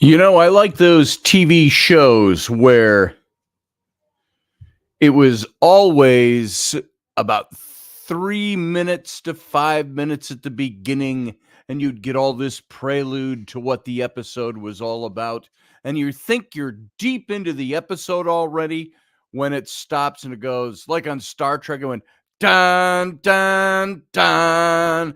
I like those TV shows where it was always about 3 minutes to 5 minutes at the beginning, and you'd get all this prelude to what the episode was all about. And you think you're deep into the episode already when it stops and it goes, like on Star Trek, it went dun, dun, dun,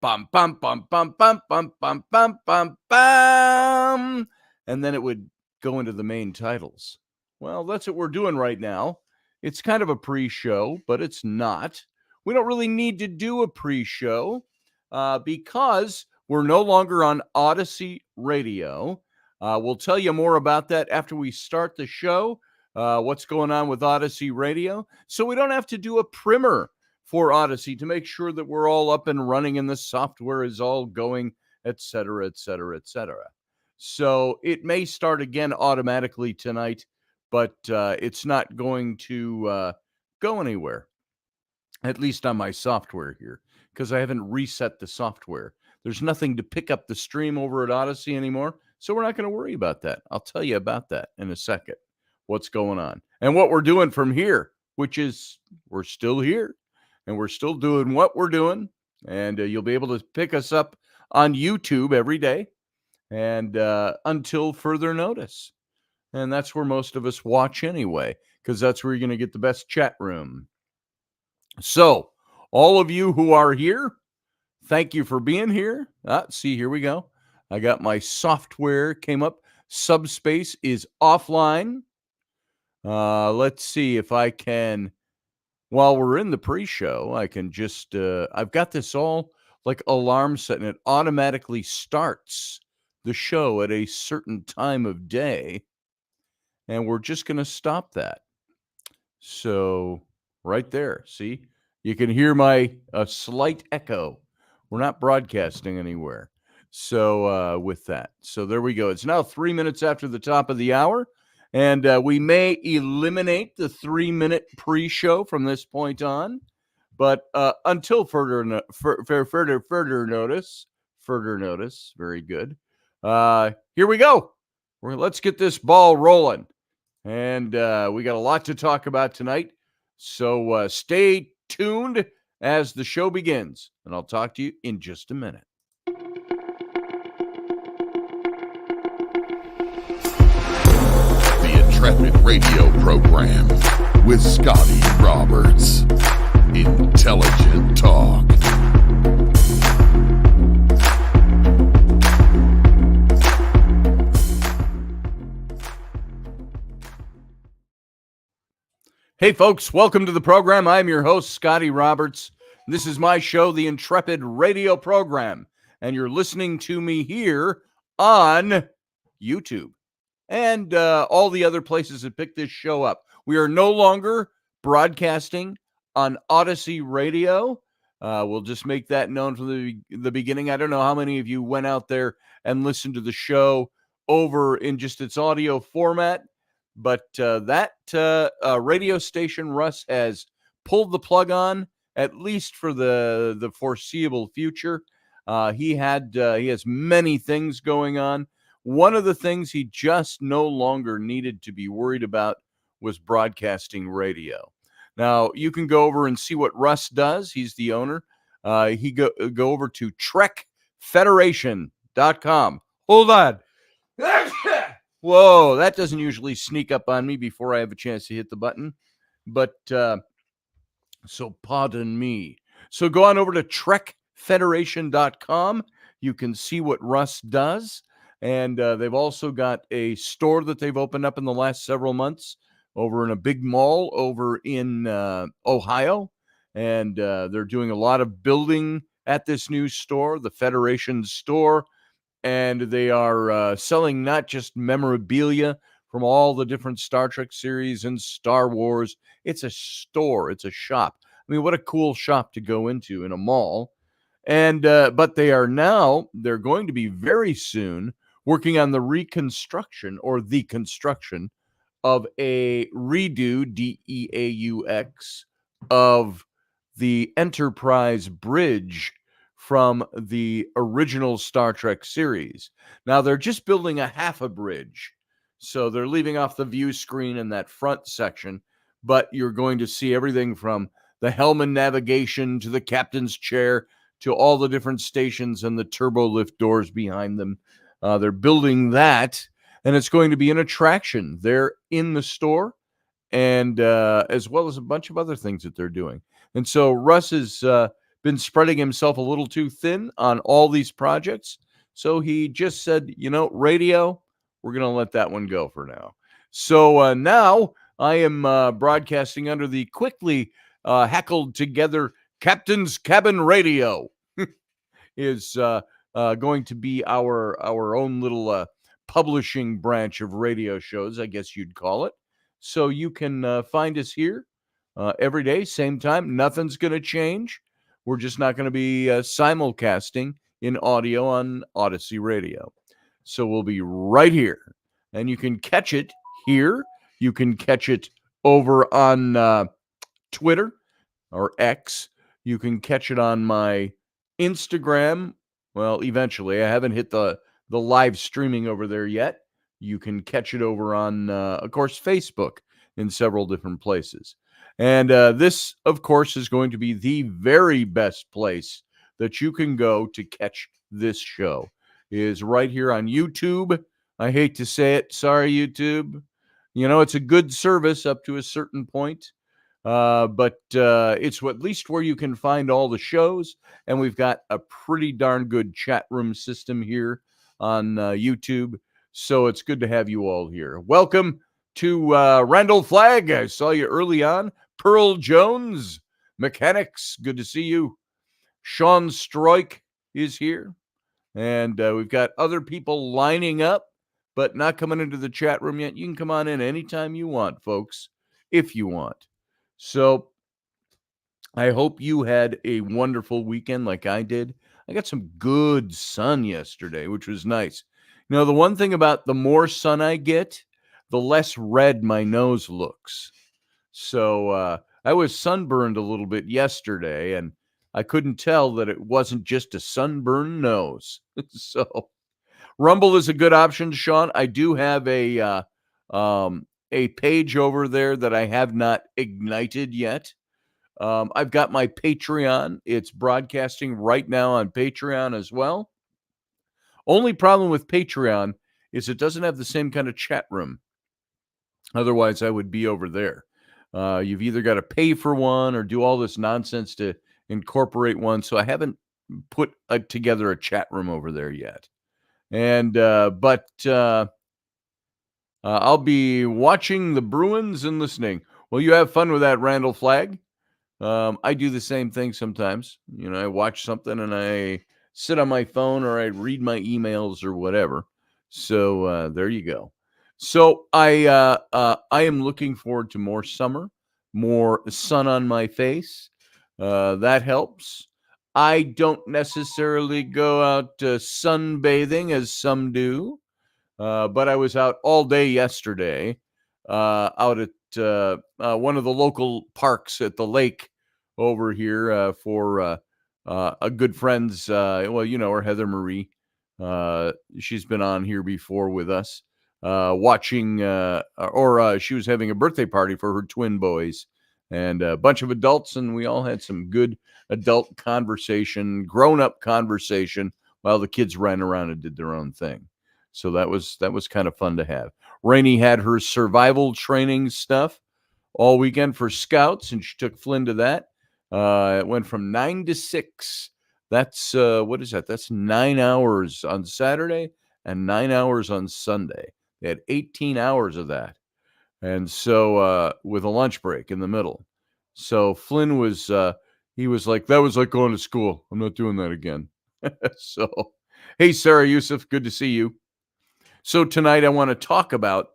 bum, bum, bum, bum, bum, bum, bum, bum, bum, bum. And then it would go into the main titles. Well, that's what we're doing right now. It's kind of a pre-show, but it's not. We don't really need to do a pre-show because we're no longer on Odyssey Radio. We'll tell you more about that after we start the show, what's going on with Odyssey Radio. So we don't have to do a primer for Odyssey to make sure that we're all up and running and the software is all going, et cetera, et cetera, et cetera. So it may start again automatically tonight, but it's not going to go anywhere, at least on my software here, because I haven't reset the software. There's nothing to pick up the stream over at Odyssey anymore, so we're not going to worry about that. I'll tell you about that in a second, what's going on, and what we're doing from here, which is we're still here, and we're still doing what we're doing, and you'll be able to pick us up on YouTube every day, and until further notice. And that's where most of us watch anyway, because that's where you're going to get the best chat room. So, all of you who are here, thank you for being here. See, here we go. I got my software came up. Subspace is offline. Let's see if I can, while we're in the pre-show, I can just, I've got this all like alarm set, and it automatically starts the show at a certain time of day. And we're just going to stop that. So right there, see, you can hear my slight echo. We're not broadcasting anywhere. So with that, so there we go. It's now 3 minutes after the top of the hour, and we may eliminate the 3-minute pre-show from this point on. But until further notice, very good. Here we go. Let's get this ball rolling. And we got a lot to talk about tonight. So stay tuned as the show begins. And I'll talk to you in just a minute. The Intrepid radio program with Scotty Roberts. Intelligent talk. Hey, folks, welcome to the program. I'm your host, Scotty Roberts. This is my show, the Intrepid radio program, and you're listening to me here on YouTube and all the other places that pick this show up. We are no longer broadcasting on Odyssey Radio. We'll just make that known from the beginning. I don't know how many of you went out there and listened to the show over in just its audio format. But that radio station Russ has pulled the plug on, at least for the foreseeable future. He has many things going on. One of the things he just no longer needed to be worried about was broadcasting radio. Now, you can go over and see what Russ does. He's the owner. He go over to trekfederation.com. Hold on. Whoa, that doesn't usually sneak up on me before I have a chance to hit the button. But so pardon me. So go on over to trekfederation.com. You can see what Russ does. And they've also got a store that they've opened up in the last several months over in a big mall over in Ohio. And they're doing a lot of building at this new store, the Federation store. And they are selling not just memorabilia from all the different Star Trek series and Star Wars. It's a store. It's a shop. I mean, what a cool shop to go into in a mall. And but they're going to be very soon working on the reconstruction or the construction of a redo, DEAUX, of the Enterprise Bridge from the original Star Trek series. Now they're just building a half a bridge. So they're leaving off the view screen in that front section, but you're going to see everything from the helm and navigation to the captain's chair to all the different stations and the turbo lift doors behind them. They're building that, and it's going to be an attraction there in the store, and as well as a bunch of other things that they're doing. And so Russ has been spreading himself a little too thin on all these projects. So he just said, radio, we're going to let that one go for now. So now I am broadcasting under the quickly hackled together Captain's Cabin Radio is going to be our own little publishing branch of radio shows, I guess you'd call it. So you can find us here every day, same time. Nothing's going to change. We're just not going to be simulcasting in audio on Odyssey Radio. So we'll be right here. And you can catch it here. You can catch it over on Twitter or X. You can catch it on my Instagram. Well, eventually. I haven't hit the live streaming over there yet. You can catch it over on, of course, Facebook in several different places. And this, of course, is going to be the very best place that you can go to catch this show, is right here on YouTube. I hate to say it. Sorry, YouTube. It's a good service up to a certain point. But it's at least where you can find all the shows. And we've got a pretty darn good chat room system here on YouTube. So it's good to have you all here. Welcome to Randall Flagg. I saw you early on. Pearl Jones, Mechanics. Good to see you. Sean Stroik is here. And we've got other people lining up, but not coming into the chat room yet. You can come on in anytime you want, folks, if you want. So I hope you had a wonderful weekend like I did. I got some good sun yesterday, which was nice. The one thing about the more sun I get, the less red my nose looks. So I was sunburned a little bit yesterday, and I couldn't tell that it wasn't just a sunburned nose. So Rumble is a good option, Sean. I do have a page over there that I have not ignited yet. I've got my Patreon. It's broadcasting right now on Patreon as well. Only problem with Patreon is it doesn't have the same kind of chat room. Otherwise, I would be over there. You've either got to pay for one or do all this nonsense to incorporate one. So I haven't put together a chat room over there yet. And but I'll be watching the Bruins and listening. Well, you have fun with that, Randall Flagg. I do the same thing sometimes. I watch something and I sit on my phone or I read my emails or whatever. So there you go. So I am looking forward to more summer, more sun on my face. That helps. I don't necessarily go out sunbathing as some do, but I was out all day yesterday, out at one of the local parks at the lake over here for a good friend's. Her Heather Marie. She's been on here before with us, watching, she was having a birthday party for her twin boys and a bunch of adults, and we all had some good adult conversation, grown-up conversation, while the kids ran around and did their own thing. So that was kind of fun to have. Rainey had her survival training stuff all weekend for scouts, and she took Flynn to that. It went from 9 to 6. That's what is that? That's 9 hours on Saturday and 9 hours on Sunday. They had 18 hours of that. And so with a lunch break in the middle. So Flynn was, he was like, that was like going to school. I'm not doing that again. So, hey, Sarah Youssef, good to see you. So tonight I want to talk about,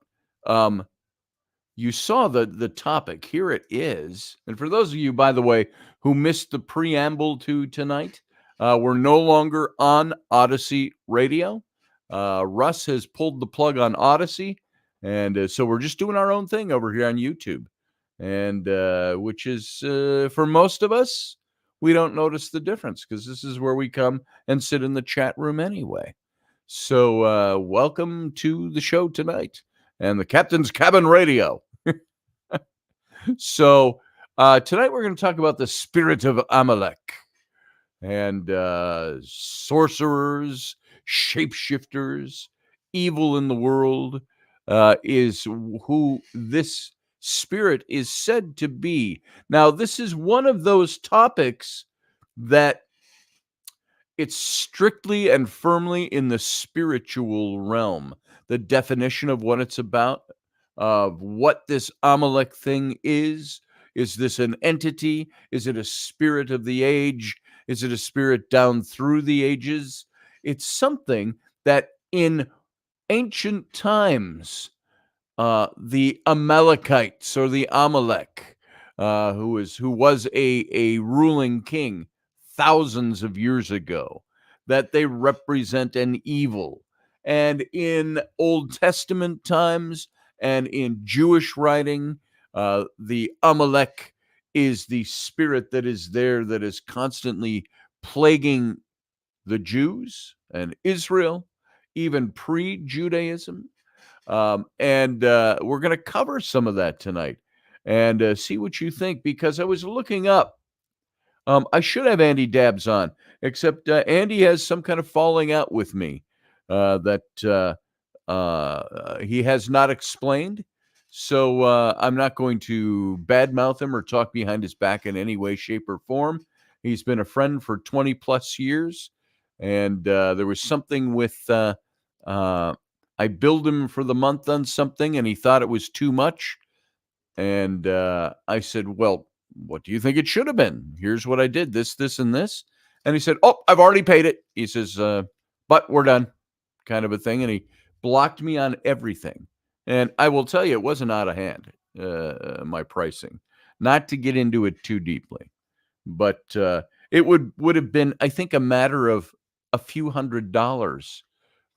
you saw the topic. Here it is. And for those of you, by the way, who missed the preamble to tonight, we're no longer on Odyssey Radio. Russ has pulled the plug on Odyssey. And so we're just doing our own thing over here on YouTube. And which is, for most of us, we don't notice the difference because this is where we come and sit in the chat room anyway. So welcome to the show tonight and the Captain's Cabin Radio. So tonight we're going to talk about the spirit of Amalek and sorcerers, shapeshifters, evil in the world is who this spirit is said to be. Now, this is one of those topics that it's strictly and firmly in the spiritual realm. The definition of what it's about, of what this Amalek thing is. Is this an entity? Is it a spirit of the age? Is it a spirit down through the ages? It's something that in ancient times, the Amalekites or the Amalek, who was a ruling king thousands of years ago, that they represent an evil. And in Old Testament times and in Jewish writing, the Amalek is the spirit that is there that is constantly plaguing the Jews and Israel, even pre-Judaism. And we're going to cover some of that tonight and see what you think, because I was looking up. I should have Andy Dabbs on, except Andy has some kind of falling out with me that he has not explained. So I'm not going to badmouth him or talk behind his back in any way, shape, or form. He's been a friend for 20 plus years. And there was something with, I billed him for the month on something and he thought it was too much. And I said, well, what do you think it should have been? Here's what I did, this, and this. And he said, oh, I've already paid it. He says, but we're done, kind of a thing. And he blocked me on everything. And I will tell you, it wasn't out of hand, my pricing. Not to get into it too deeply. But it would have been, I think, a matter of a few $100s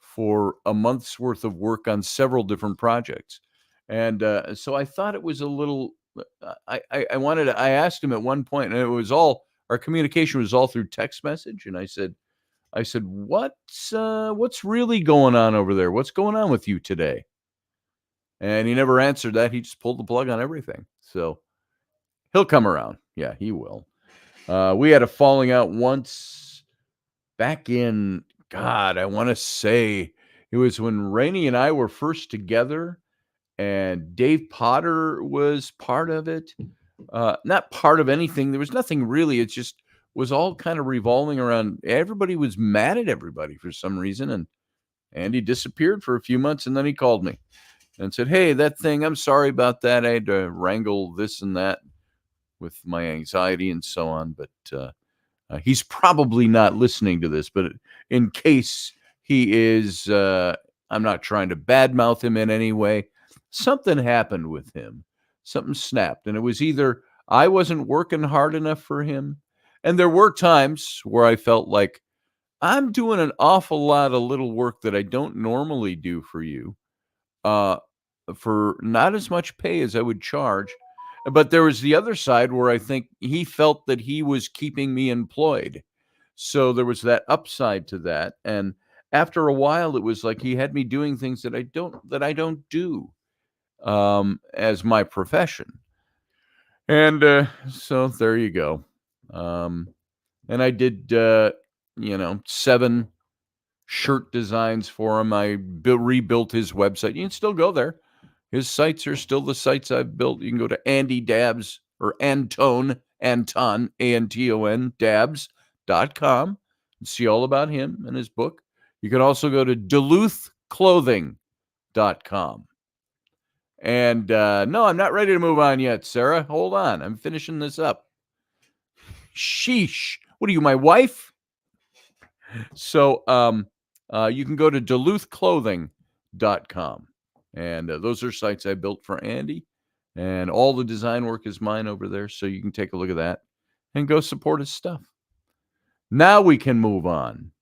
for a month's worth of work on several different projects. And so I thought it was a little, I asked him at one point, and it was all, our communication was all through text message. And I said, what's really going on over there? What's going on with you today? And he never answered that. He just pulled the plug on everything. So he'll come around. Yeah, he will. We had a falling out once back in, God, I want to say it was when Rainey and I were first together, and Dave Potter was part of it. Not part of anything. There was nothing really. It just was all kind of revolving around. Everybody was mad at everybody for some reason. And Andy disappeared for a few months. And then he called me and said, hey, that thing, I'm sorry about that. I had to wrangle this and that with my anxiety and so on. But he's probably not listening to this. But in case he is, I'm not trying to badmouth him in any way. Something happened with him. Something snapped. And it was either I wasn't working hard enough for him. And there were times where I felt like I'm doing an awful lot of little work that I don't normally do for you, for not as much pay as I would charge. But there was the other side where I think he felt that he was keeping me employed. So there was that upside to that. And after a while, it was like he had me doing things that I don't do as my profession. And so there you go. And I did, 7 shirt designs for him. I rebuilt his website. You can still go there. His sites are still the sites I've built. You can go to Andy Dabbs or Anton, A-N-T-O-N, Dabbs.com and see all about him and his book. You can also go to DuluthClothing.com. And no, I'm not ready to move on yet, Sarah. Hold on. I'm finishing this up. Sheesh. What are you, my wife? So you can go to DuluthClothing.com. And those are sites I built for Andy. And all the design work is mine over there. So you can take a look at that and go support his stuff. Now we can move on.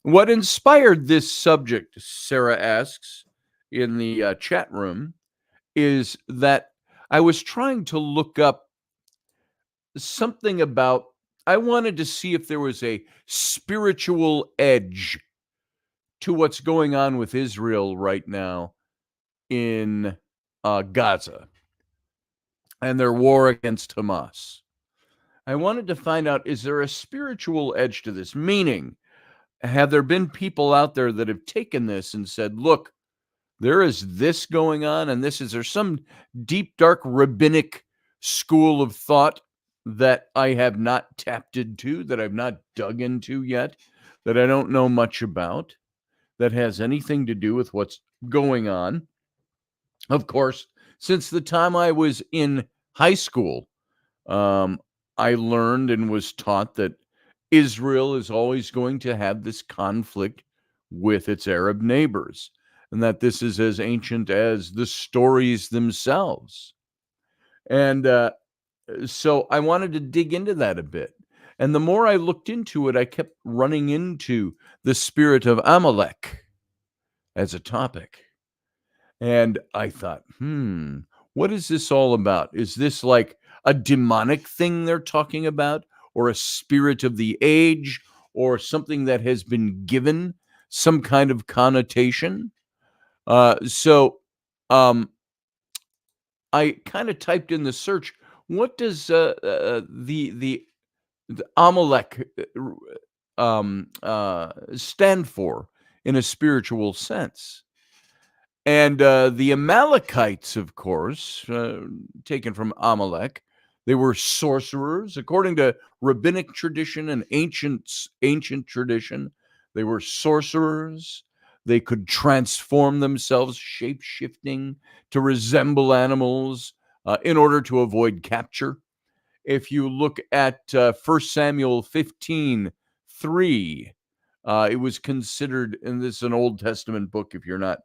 What inspired this subject, Sarah asks in the chat room, is that I was trying to look up something about I wanted to see if there was a spiritual edge to what's going on with Israel right now in Gaza and their war against Hamas. I wanted to find out, is there a spiritual edge to this? Meaning, have there been people out there that have taken this and said, look, there is this going on, and is there some deep, dark rabbinic school of thought that I have not tapped into, that I've not dug into yet, that I don't know much about, that has anything to do with what's going on? Of course, since the time I was in high school, I learned and was taught that Israel is always going to have this conflict with its Arab neighbors, and that this is as ancient as the stories themselves. And so I wanted to dig into that a bit. And the more I looked into it, I kept running into the spirit of Amalek as a topic. And I thought, what is this all about? Is this like a demonic thing they're talking about, or a spirit of the age, or something that has been given some kind of connotation? So I kind of typed in the search, what does the Amalek stand for in a spiritual sense? And the Amalekites, of course, taken from Amalek, they were sorcerers. According to rabbinic tradition and ancient tradition, they were sorcerers. They could transform themselves, shape-shifting to resemble animals in order to avoid capture. If you look at 1 Samuel 15:3, it was considered, and this is an Old Testament book if you're not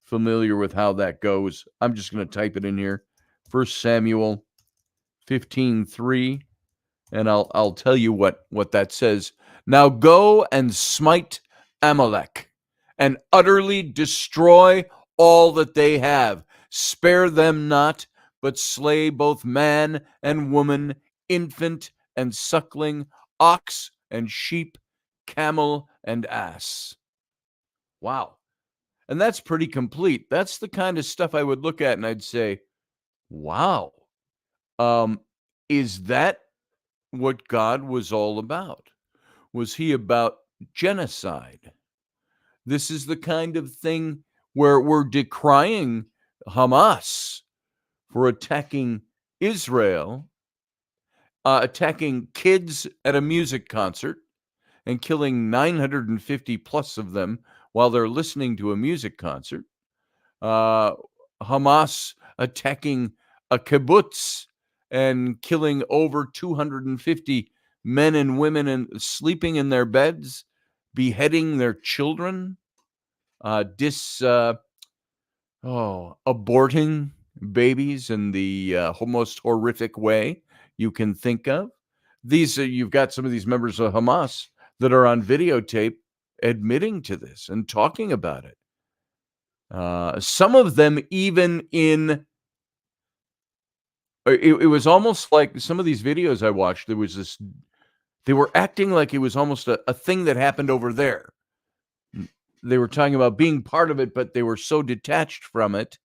familiar with how that goes. I'm just going to type it in here. 1 Samuel 15:3, and I'll tell you what that says. Now go and smite Amalek and utterly destroy all that they have. Spare them not, but slay both man and woman, infant and suckling, ox and sheep, camel and ass. Wow. And that's pretty complete. That's the kind of stuff I would look at and I'd say, wow, is that what God was all about? Was he about genocide? This is the kind of thing where we're decrying Hamas for attacking Israel, attacking kids at a music concert and killing 950 plus of them while they're listening to a music concert. Hamas attacking a kibbutz and killing over 250 men and women and sleeping in their beds, beheading their children, aborting babies in the most horrific way you can think of. You've got some of these members of Hamas that are on videotape admitting to this and talking about it. Some of them even it was almost like some of these videos I watched, there was this, they were acting like it was almost a thing that happened over there. They were talking about being part of it, but they were so detached from it.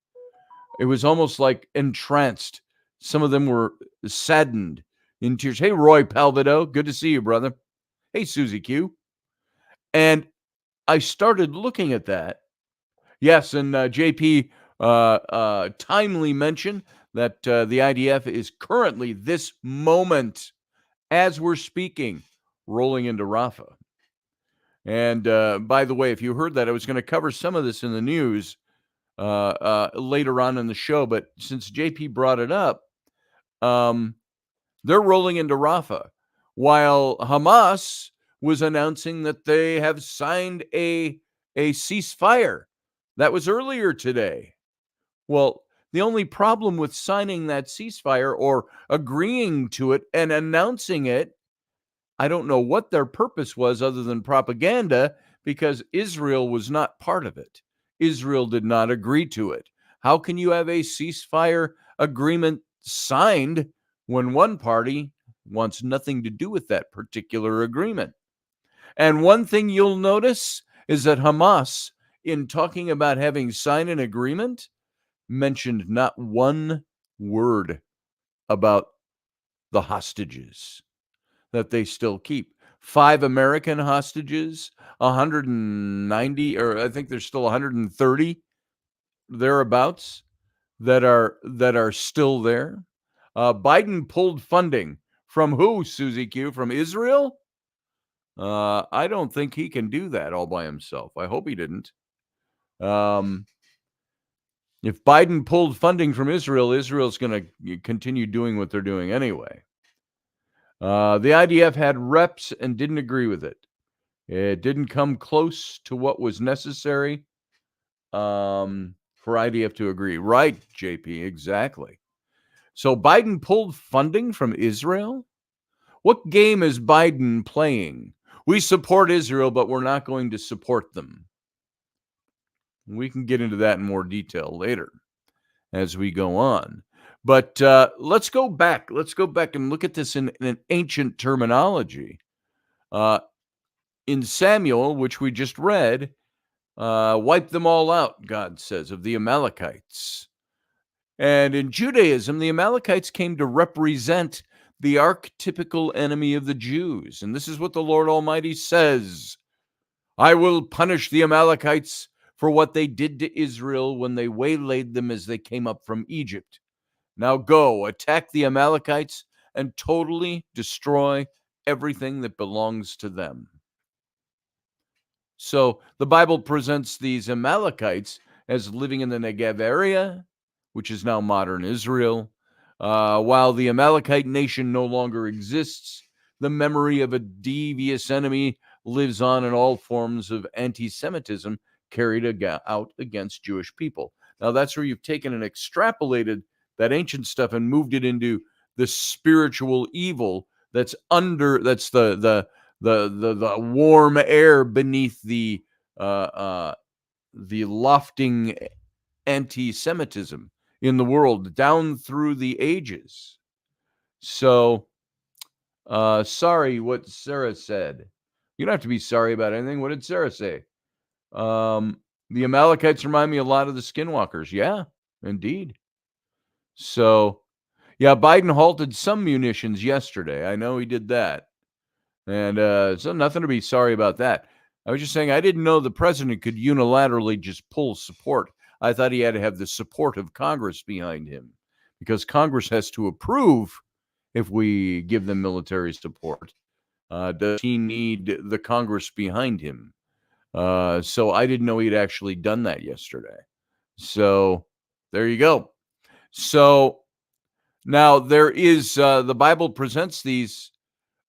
It was almost like entranced. Some of them were saddened, in tears. Hey, Roy Palvido, good to see you, brother. Hey, Susie Q. And I started looking at that. Yes, and JP timely mentioned that the IDF is currently, this moment, as we're speaking, rolling into Rafah. And by the way, if you heard that, I was going to cover some of this in the news later on in the show, but since JP brought it up, they're rolling into Rafah, while Hamas was announcing that they have signed a ceasefire. That was earlier today. Well, the only problem with signing that ceasefire or agreeing to it and announcing it, I don't know what their purpose was other than propaganda, because Israel was not part of it. Israel did not agree to it. How can you have a ceasefire agreement signed when one party wants nothing to do with that particular agreement. And one thing you'll notice is that Hamas, in talking about having signed an agreement, mentioned not one word about the hostages that they still keep. 5 American hostages, 190, or I think there's still 130 thereabouts that are still there. Biden pulled funding from who, Susie Q? From Israel? I don't think he can do that all by himself. I hope he didn't. If Biden pulled funding from Israel, Israel's going to continue doing what they're doing anyway. The IDF had reps and didn't agree with it. It didn't come close to what was necessary for IDF to agree. Right, JP, exactly. So Biden pulled funding from Israel? What game is Biden playing? We support Israel, but we're not going to support them. We can get into that in more detail later as we go on. But let's go back. Let's go back and look at this in an ancient terminology. In Samuel, which we just read, wipe them all out, God says, of the Amalekites. And in Judaism, the Amalekites came to represent the archetypical enemy of the Jews. And this is what the Lord Almighty says: I will punish the Amalekites for what they did to Israel when they waylaid them as they came up from Egypt. Now go, attack the Amalekites and totally destroy everything that belongs to them. So the Bible presents these Amalekites as living in the Negev area, which is now modern Israel. While the Amalekite nation no longer exists, the memory of a devious enemy lives on in all forms of anti-Semitism carried out against Jewish people. Now that's where you've taken and extrapolated that ancient stuff and moved it into the spiritual evil that's the warm air beneath the lofting anti-Semitism in the world down through the ages. So, sorry what Sarah said. You don't have to be sorry about anything. What did Sarah say? The Amalekites remind me a lot of the Skinwalkers. Yeah, indeed. So, yeah, Biden halted some munitions yesterday. I know he did that. And so nothing to be sorry about that. I was just saying I didn't know the president could unilaterally just pull support. I thought he had to have the support of Congress behind him, because Congress has to approve if we give them military support. Does he need the Congress behind him? So I didn't know he'd actually done that yesterday. So there you go. So now there is, the Bible presents these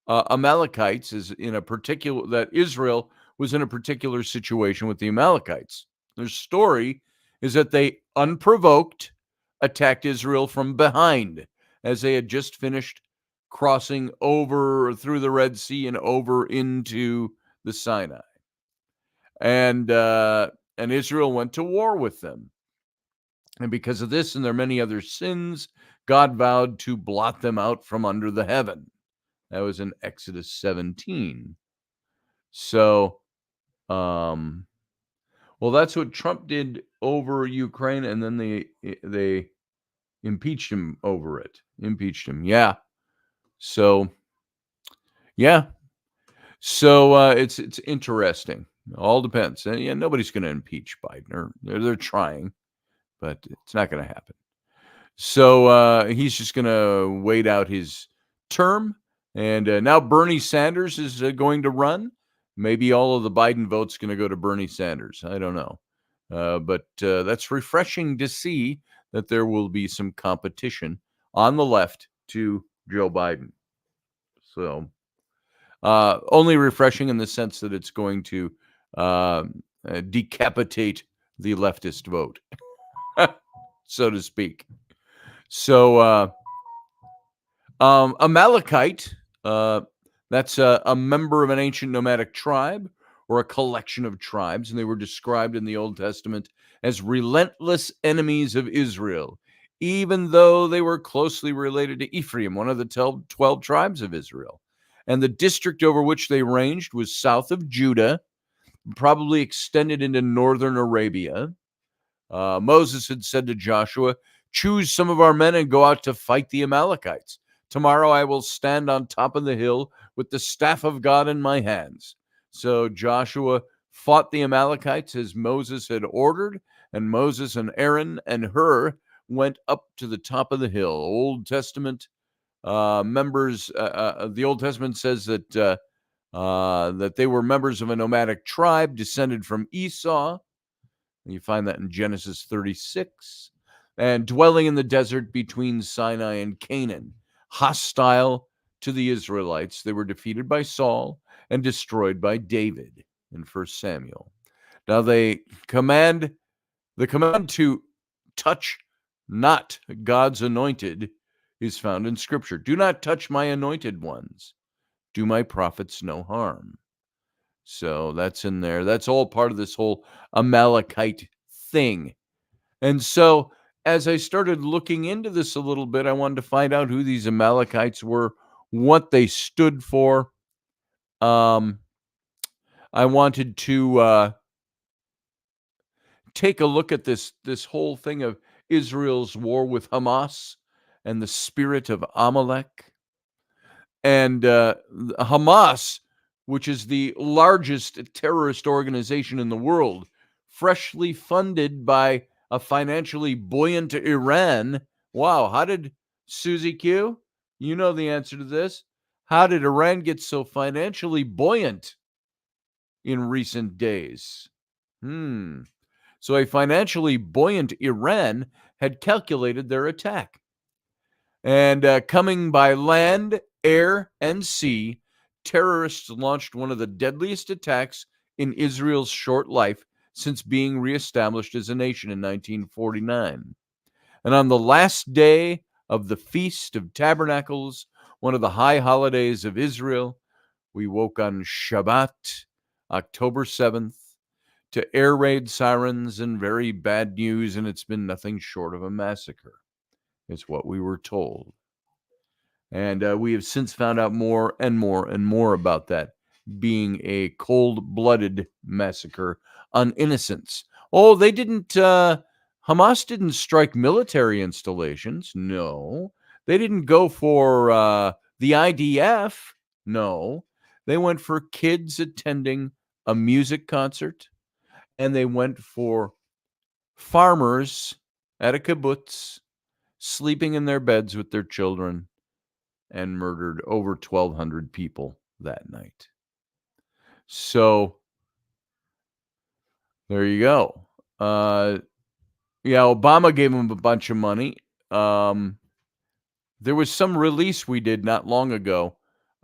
Amalekites as in a particular, that Israel was in a particular situation with the Amalekites. Their story is that they unprovoked attacked Israel from behind as they had just finished crossing over through the Red Sea and over into the Sinai. And Israel went to war with them. And because of this and their many other sins, God vowed to blot them out from under the heaven. That was in Exodus 17. So, well, that's what Trump did over Ukraine, and then they impeached him over it. Yeah. So, yeah. So it's interesting. All depends. And yeah, nobody's going to impeach Biden, or they're trying, but it's not going to happen. So he's just going to wait out his term. And now Bernie Sanders is going to run. Maybe all of the Biden votes going to go to Bernie Sanders. I don't know. But that's refreshing to see that there will be some competition on the left to Joe Biden. So only refreshing in the sense that it's going to decapitate the leftist vote, so to speak. So Amalekite, that's a member of an ancient nomadic tribe or a collection of tribes, and they were described in the Old Testament as relentless enemies of Israel, even though they were closely related to Ephraim, one of the 12 tribes of Israel. And the district over which they ranged was south of Judah, probably extended into northern Arabia. Moses had said to Joshua, "Choose some of our men and go out to fight the Amalekites. Tomorrow I will stand on top of the hill with the staff of God in my hands." So Joshua fought the Amalekites as Moses had ordered, and Moses and Aaron and Hur went up to the top of the hill. Old Testament members, the Old Testament says that that they were members of a nomadic tribe descended from Esau. You find that in Genesis 36. And dwelling in the desert between Sinai and Canaan, hostile to the Israelites. They were defeated by Saul and destroyed by David in 1 Samuel. Now the command to touch not God's anointed is found in Scripture. Do not touch my anointed ones. Do my prophets no harm. So that's in there. That's all part of this whole Amalekite thing. And so as I started looking into this a little bit, I wanted to find out who these Amalekites were, what they stood for. I wanted to take a look at this whole thing of Israel's war with Hamas and the spirit of Amalek. And Hamas, which is the largest terrorist organization in the world, freshly funded by a financially buoyant Iran. Wow, how did Susie Q? You know the answer to this. How did Iran get so financially buoyant in recent days? So a financially buoyant Iran had calculated their attack. And coming by land, air, and sea, terrorists launched one of the deadliest attacks in Israel's short life since being reestablished as a nation in 1949. And on the last day of the Feast of Tabernacles, one of the high holidays of Israel, we woke on Shabbat, October 7th, to air raid sirens and very bad news, and it's been nothing short of a massacre, is what we were told. And we have since found out more and more and more about that being a cold-blooded massacre on innocents. Oh, they didn't, Hamas didn't strike military installations. No. They didn't go for the IDF. No. They went for kids attending a music concert, and they went for farmers at a kibbutz sleeping in their beds with their children, and murdered over 1,200 people that night. So there you go. Yeah, Obama gave him a bunch of money. There was some release we did not long ago.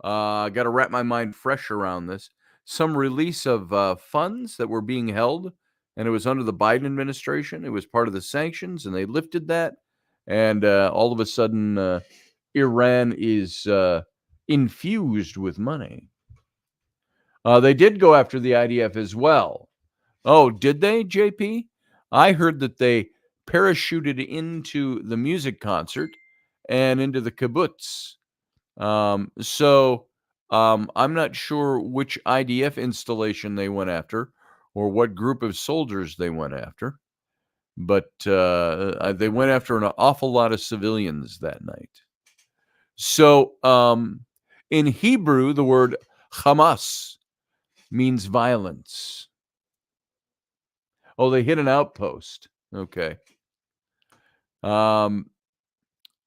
I got to wrap my mind fresh around this. Some release of funds that were being held, and it was under the Biden administration. It was part of the sanctions, and they lifted that. And all of a sudden, Iran is infused with money. They did go after the IDF as well. Oh, did they, JP? I heard that they parachuted into the music concert and into the kibbutz. So I'm not sure which IDF installation they went after or what group of soldiers they went after, but they went after an awful lot of civilians that night. So in Hebrew, the word Hamas means violence. Oh, they hit an outpost. Okay.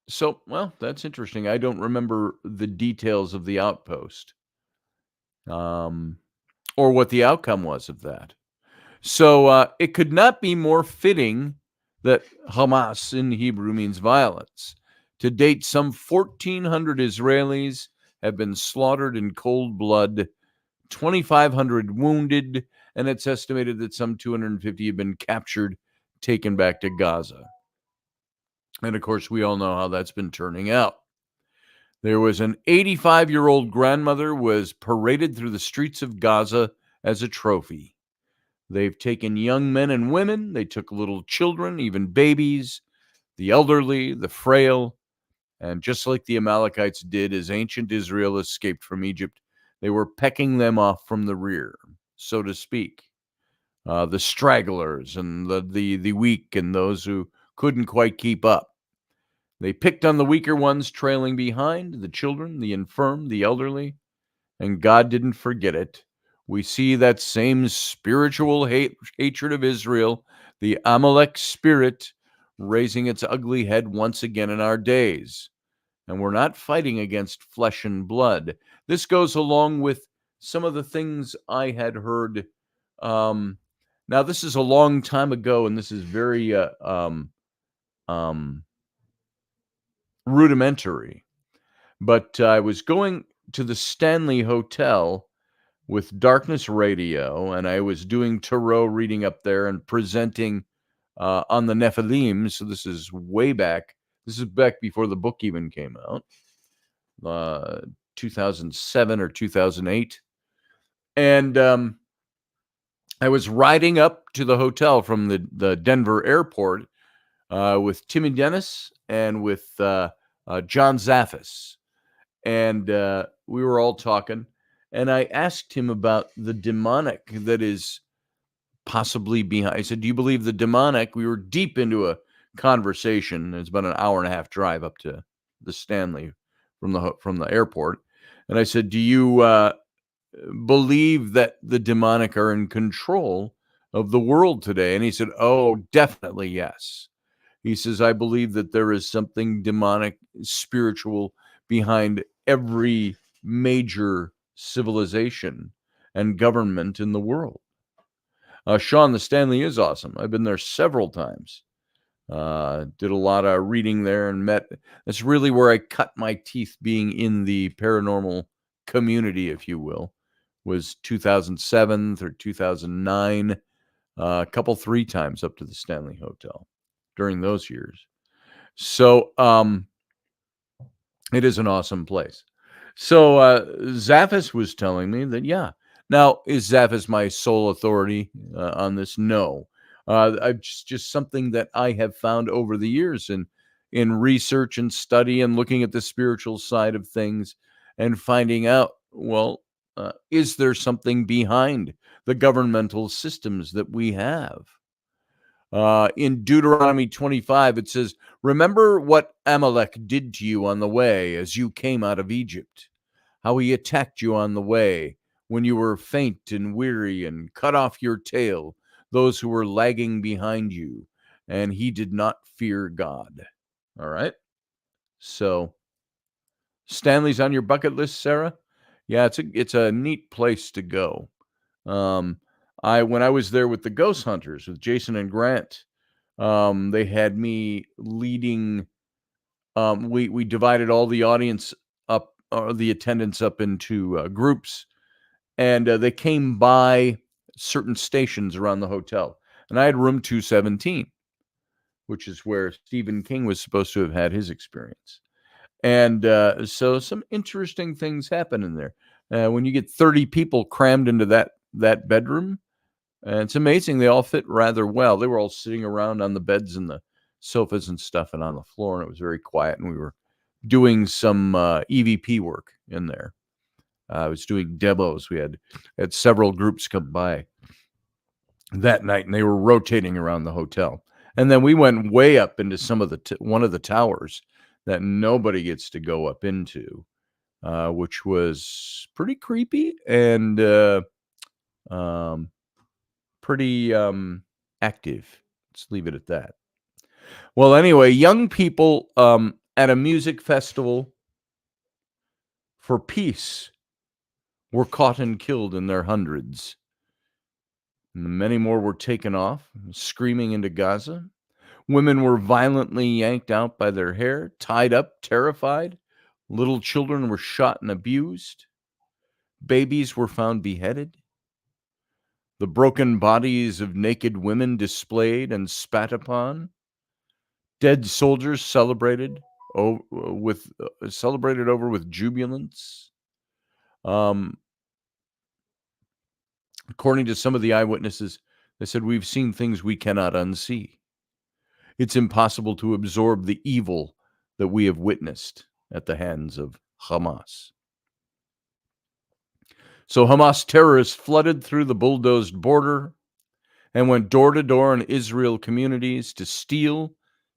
So, well, that's interesting. I don't remember the details of the outpost or what the outcome was of that. So it could not be more fitting that Hamas in Hebrew means violence. To date, some 1,400 Israelis have been slaughtered in cold blood, 2,500 wounded, and it's estimated that some 250 have been captured, taken back to Gaza. And of course, we all know how that's been turning out. There was an 85-year-old grandmother was paraded through the streets of Gaza as a trophy. They've taken young men and women. They took little children, even babies. the elderly, the frail, and just like the Amalekites did as ancient Israel escaped from Egypt, they were pecking them off from the rear, so to speak. The stragglers and the weak and those who couldn't quite keep up. They picked on the weaker ones trailing behind, the children, the infirm, the elderly, and God didn't forget it. We see that same spiritual hatred of Israel, the Amalek spirit, raising its ugly head once again in our days. And we're not fighting against flesh and blood. This goes along with some of the things I had heard. Now, this is a long time ago, and this is very rudimentary. But I was going to the Stanley Hotel with Darkness Radio, and I was doing tarot reading up there and presenting on the Nephilim. So this is way back. This is back before the book even came out, 2007 or 2008. And I was riding up to the hotel from the Denver airport with Timmy Dennis and with John Zaffis. And we were all talking. And I asked him about the demonic that is possibly behind. I said, do you believe the demonic? We were deep into a conversation. It's about an hour and a half drive up to the Stanley from the airport. And I said, do you believe that the demonic are in control of the world today? And he said, oh, definitely yes. He says, I believe that there is something demonic, spiritual behind every major civilization and government in the world. Sean, the Stanley is awesome. I've been there several times. Did a lot of reading there and met. That's really where I cut my teeth being in the paranormal community, if you will, was 2007 through 2009, a couple, 3 times up to the Stanley Hotel during those years. So it is an awesome place. So Zaffis was telling me that, yeah. Now, is Zaffis my sole authority on this? No. Just something that I have found over the years in research and study and looking at the spiritual side of things and finding out, well, is there something behind the governmental systems that we have? In Deuteronomy 25, it says, remember what Amalek did to you on the way as you came out of Egypt, how he attacked you on the way when you were faint and weary and cut off your tail, those who were lagging behind you, and he did not fear God. All right. So Stanley's on your bucket list, Sarah? Yeah, it's a neat place to go. When I was there with the Ghost Hunters with Jason and Grant, they had me leading. We divided all the audience up, or the attendants up into groups, and they came by certain stations around the hotel, and I had room 217, which is where Stephen King was supposed to have had his experience. And so some interesting things happen in there. When you get 30 people crammed into that bedroom, it's amazing. They all fit rather well. They were all sitting around on the beds and the sofas and stuff and on the floor, and it was very quiet. And we were doing some EVP work in there. I was doing demos. We had several groups come by that night, and they were rotating around the hotel. And then we went way up into some of one of the towers that nobody gets to go up into, which was pretty creepy and pretty active. Let's leave it at that. Well, anyway, young people at a music festival for peace were caught and killed in their hundreds. And many more were taken off, screaming into Gaza. Women were violently yanked out by their hair, tied up, terrified. Little children were shot and abused. Babies were found beheaded. The broken bodies of naked women displayed and spat upon. Dead soldiers celebrated over with jubilance. According to some of the eyewitnesses, they said, we've seen things we cannot unsee. It's impossible to absorb the evil that we have witnessed at the hands of Hamas. So Hamas terrorists flooded through the bulldozed border and went door to door in Israel communities to steal,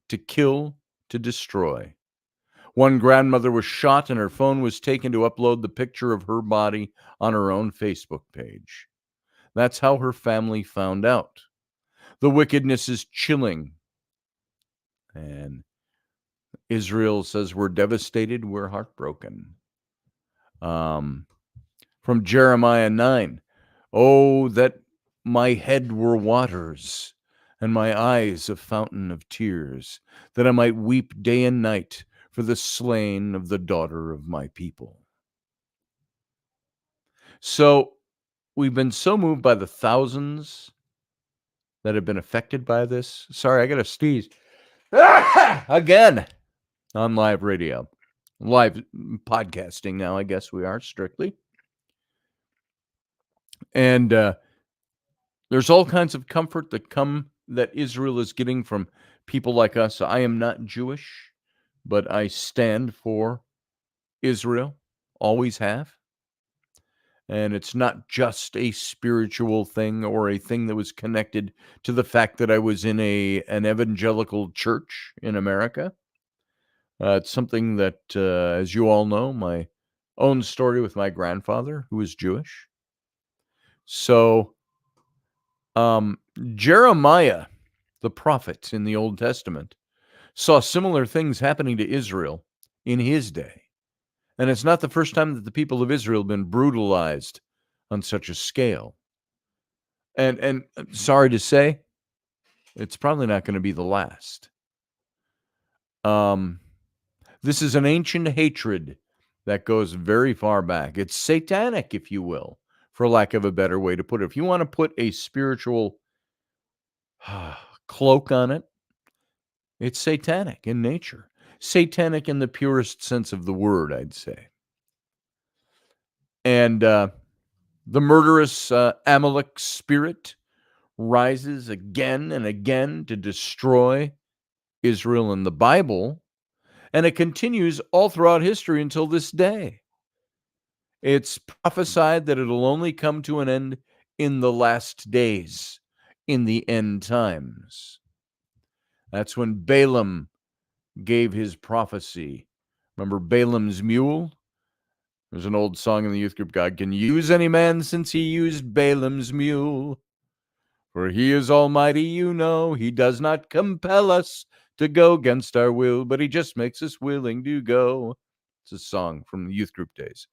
to kill, to destroy. One grandmother was shot and her phone was taken to upload the picture of her body on her own Facebook page. That's how her family found out. The wickedness is chilling. And Israel says we're devastated, we're heartbroken. From Jeremiah 9, oh, that my head were waters, and my eyes a fountain of tears, that I might weep day and night for the slain of the daughter of my people. So we've been so moved by the thousands that have been affected by this. Sorry, I got to sneeze. Again on live radio. Live podcasting now, I guess we are strictly. And there's all kinds of comfort that Israel is getting from people like us. I am not Jewish, but I stand for Israel, always have. And it's not just a spiritual thing or a thing that was connected to the fact that I was in an evangelical church in America. It's something that, as you all know, my own story with my grandfather, who was Jewish. So, Jeremiah, the prophet in the Old Testament, saw similar things happening to Israel in his day. And it's not the first time that the people of Israel have been brutalized on such a scale. And sorry to say, it's probably not going to be the last. This is an ancient hatred that goes very far back. It's satanic, if you will, for lack of a better way to put it. If you want to put a spiritual cloak on it, it's satanic in nature. Satanic in the purest sense of the word, I'd say. And the murderous Amalek spirit rises again and again to destroy Israel and the Bible, and it continues all throughout history until this day. It's prophesied that it'll only come to an end in the last days, in the end times. That's when Balaam gave his prophecy. Remember Balaam's mule? There's an old song in the youth group, God can use any man since he used Balaam's mule. For he is almighty, you know, he does not compel us to go against our will, but he just makes us willing to go. It's a song from the youth group days.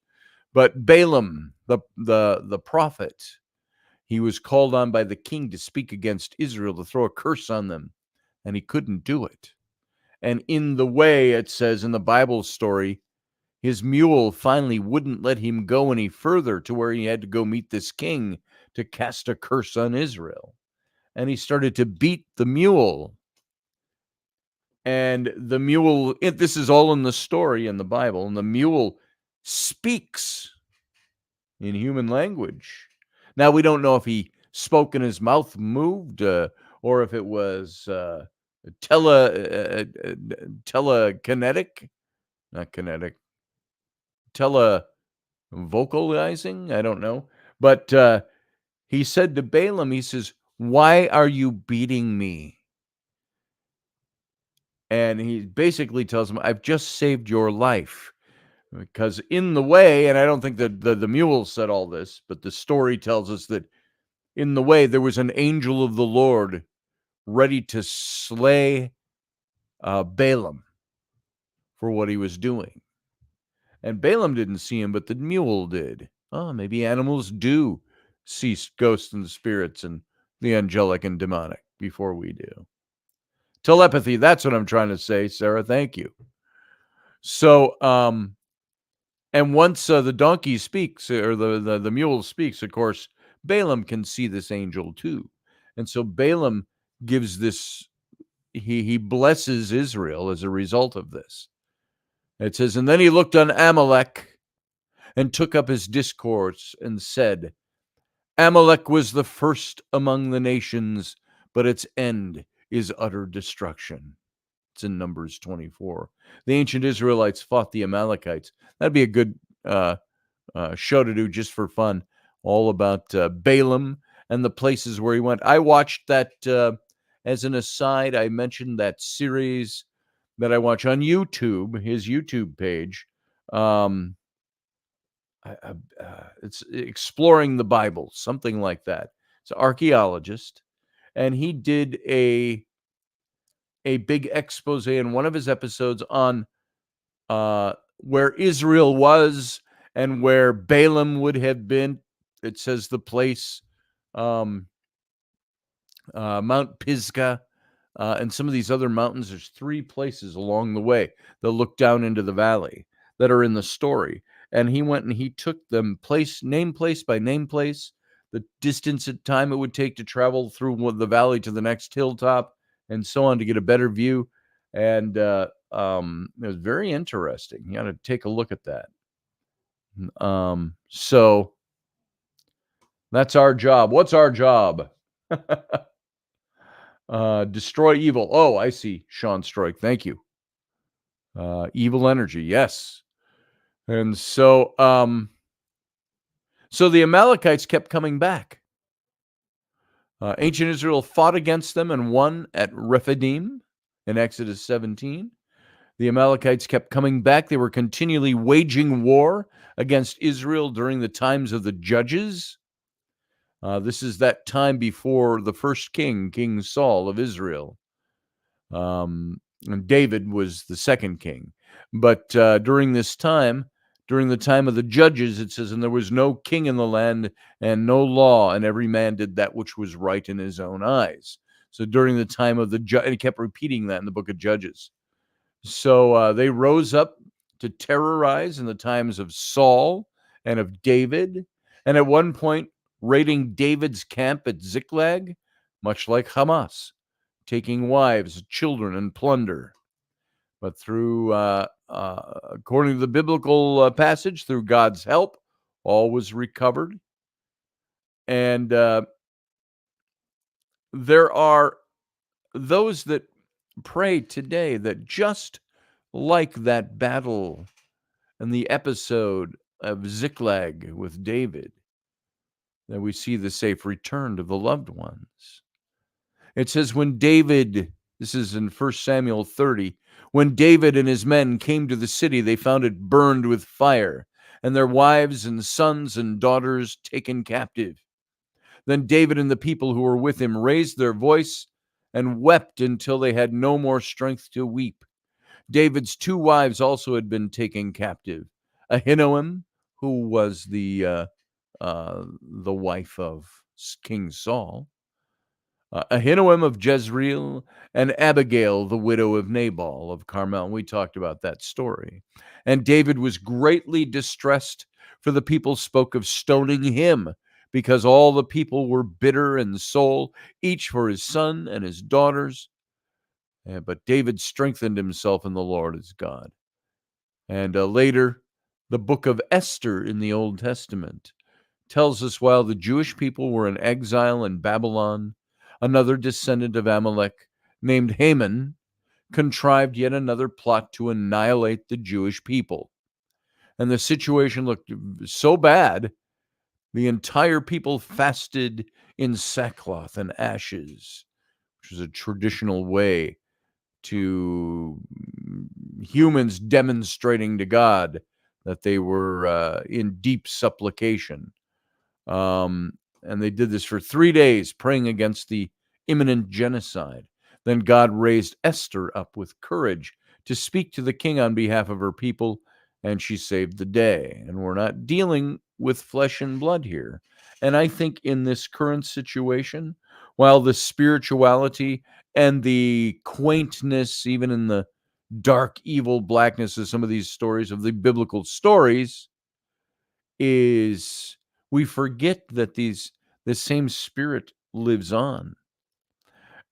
But Balaam, the prophet, he was called on by the king to speak against Israel, to throw a curse on them, and he couldn't do it. And in the way, it says in the Bible story, his mule finally wouldn't let him go any further to where he had to go meet this king to cast a curse on Israel. And he started to beat the mule. And the mule, this is all in the story in the Bible, and the mule speaks in human language. Now, we don't know if he spoke and his mouth moved or if it was telekinetic, not kinetic, vocalizing, I don't know. But he said to Balaam, he says, why are you beating me? And he basically tells him, I've just saved your life. Because in the way, and I don't think that the mule said all this, but the story tells us that in the way there was an angel of the Lord ready to slay Balaam for what he was doing. And Balaam didn't see him, but the mule did. Oh, maybe animals do see ghosts and spirits and the angelic and demonic before we do. Telepathy, that's what I'm trying to say, Sarah. Thank you. So, and once the donkey speaks, or the mule speaks, of course, Balaam can see this angel too. And so Balaam gives this, he blesses Israel as a result of this. It says, and then he looked on Amalek and took up his discourse and said, Amalek was the first among the nations, but its end is utter destruction. It's in Numbers 24. The ancient Israelites fought the Amalekites. That'd be a good show to do just for fun, all about Balaam and the places where he went. I watched that as an aside. I mentioned that series that I watch on YouTube, his YouTube page. It's Exploring the Bible, something like that. It's an archaeologist, and he did a big expose in one of his episodes on where Israel was and where Balaam would have been. It says the place, Mount Pisgah, and some of these other mountains. There's 3 places along the way that look down into the valley that are in the story. And he went and he took them name place by name place, the distance and time it would take to travel through the valley to the next hilltop, and so on, to get a better view. And it was very interesting. You got to take a look at that. So that's our job. What's our job? Destroy evil. Oh, I see. Sean Stroik. Thank you. Evil energy. Yes. And so the Amalekites kept coming back. Ancient Israel fought against them and won at Rephidim in Exodus 17. The Amalekites kept coming back. They were continually waging war against Israel during the times of the judges. This is that time before the first king, King Saul of Israel. And David was the second king. But during this time, during the time of the judges, it says, and there was no king in the land and no law, and every man did that which was right in his own eyes. So during the time of the and he kept repeating that in the book of Judges. So they rose up to terrorize in the times of Saul and of David, and at one point raiding David's camp at Ziklag, much like Hamas, taking wives, children, and plunder. But through, according to the biblical passage, through God's help, all was recovered. And there are those that pray today that just like that battle and the episode of Ziklag with David, that we see the safe return to the loved ones. It says when David, this is in 1 Samuel 30, when David and his men came to the city, they found it burned with fire, and their wives and sons and daughters taken captive. Then David and the people who were with him raised their voice and wept until they had no more strength to weep. David's 2 wives also had been taken captive. Ahinoam, who was the wife of King Saul, Ahinoam of Jezreel, and Abigail, the widow of Nabal of Carmel. We talked about that story. And David was greatly distressed, for the people spoke of stoning him, because all the people were bitter in soul, each for his son and his daughters. But David strengthened himself in the Lord his God. And later, the book of Esther in the Old Testament tells us while the Jewish people were in exile in Babylon, another descendant of Amalek named Haman contrived yet another plot to annihilate the Jewish people. And the situation looked so bad, the entire people fasted in sackcloth and ashes, which was a traditional way to humans demonstrating to God that they were in deep supplication. And they did this for 3 days, praying against the imminent genocide. Then God raised Esther up with courage to speak to the king on behalf of her people, and she saved the day. And we're not dealing with flesh and blood here. And I think in this current situation, while the spirituality and the quaintness, even in the dark, evil blackness of some of these stories, of the biblical stories, is we forget that this same spirit lives on.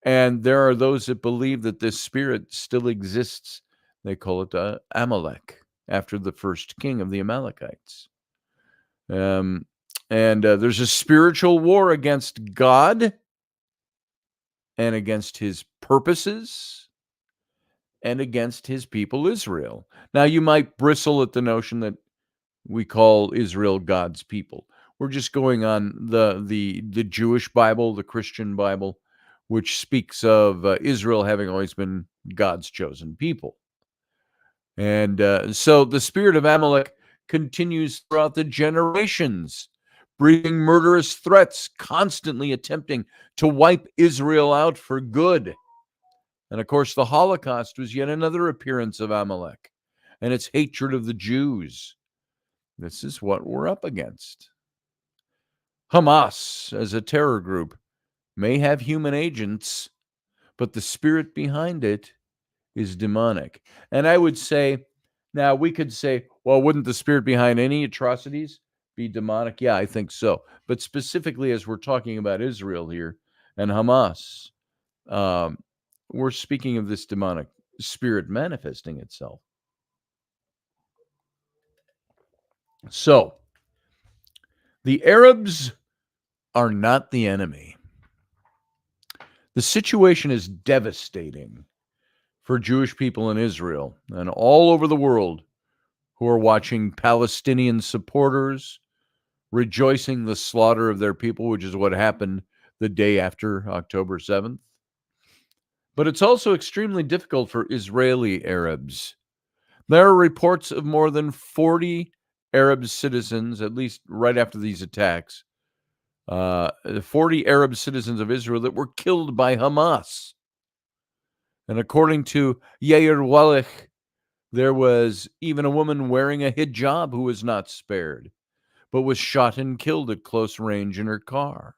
And there are those that believe that this spirit still exists. They call it Amalek, after the first king of the Amalekites. And there's a spiritual war against God and against his purposes and against his people Israel. Now, you might bristle at the notion that we call Israel God's people. We're just going on the Jewish Bible, the Christian Bible, which speaks of Israel having always been God's chosen people. And so the spirit of Amalek continues throughout the generations, breathing murderous threats, constantly attempting to wipe Israel out for good. And of course, the Holocaust was yet another appearance of Amalek and its hatred of the Jews. This is what we're up against. Hamas, as a terror group, may have human agents, but the spirit behind it is demonic. And I would say, now we could say, well, wouldn't the spirit behind any atrocities be demonic? Yeah, I think so. But specifically, as we're talking about Israel here and Hamas, we're speaking of this demonic spirit manifesting itself. So, the Arabs are not the enemy. The situation is devastating for Jewish people in Israel and all over the world who are watching Palestinian supporters rejoicing the slaughter of their people, which is what happened the day after October 7th. But it's also extremely difficult for Israeli Arabs. There are reports of more than 40 Arab citizens, at least right after these attacks, 40 Arab citizens of Israel that were killed by Hamas. And according to Yair Walech, there was even a woman wearing a hijab who was not spared, but was shot and killed at close range in her car.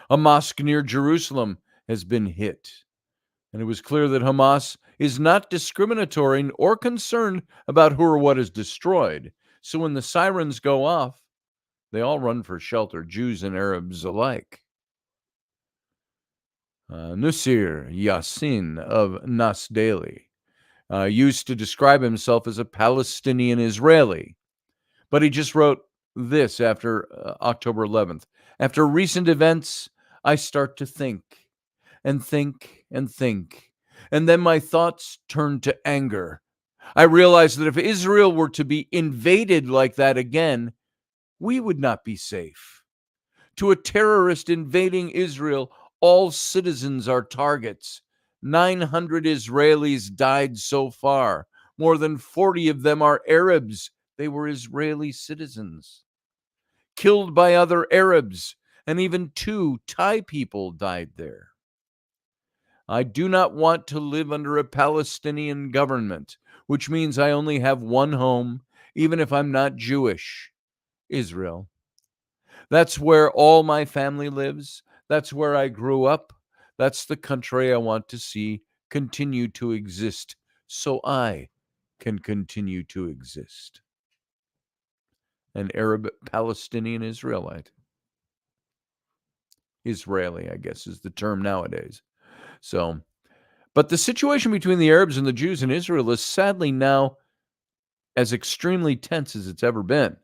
A mosque near Jerusalem has been hit, and it was clear that Hamas is not discriminatory or concerned about who or what is destroyed. So when the sirens go off, they all run for shelter, Jews and Arabs alike. Nusir Yassin of Nas Daily used to describe himself as a Palestinian Israeli, but he just wrote this after October 11th. After recent events, I start to think and think and think, and then my thoughts turn to anger. I realize that if Israel were to be invaded like that again, we would not be safe. To a terrorist invading Israel, all citizens are targets. 900 Israelis died so far. More than 40 of them are Arabs. They were Israeli citizens. Killed by other Arabs, and even 2 Thai people died there. I do not want to live under a Palestinian government, which means I only have one home, even if I'm not Jewish: Israel. That's where all my family lives. That's where I grew up. That's the country I want to see continue to exist so I can continue to exist. An Arab Palestinian Israelite. Israeli, I guess, is the term nowadays. So, but the situation between the Arabs and the Jews in Israel is sadly now as extremely tense as it's ever been.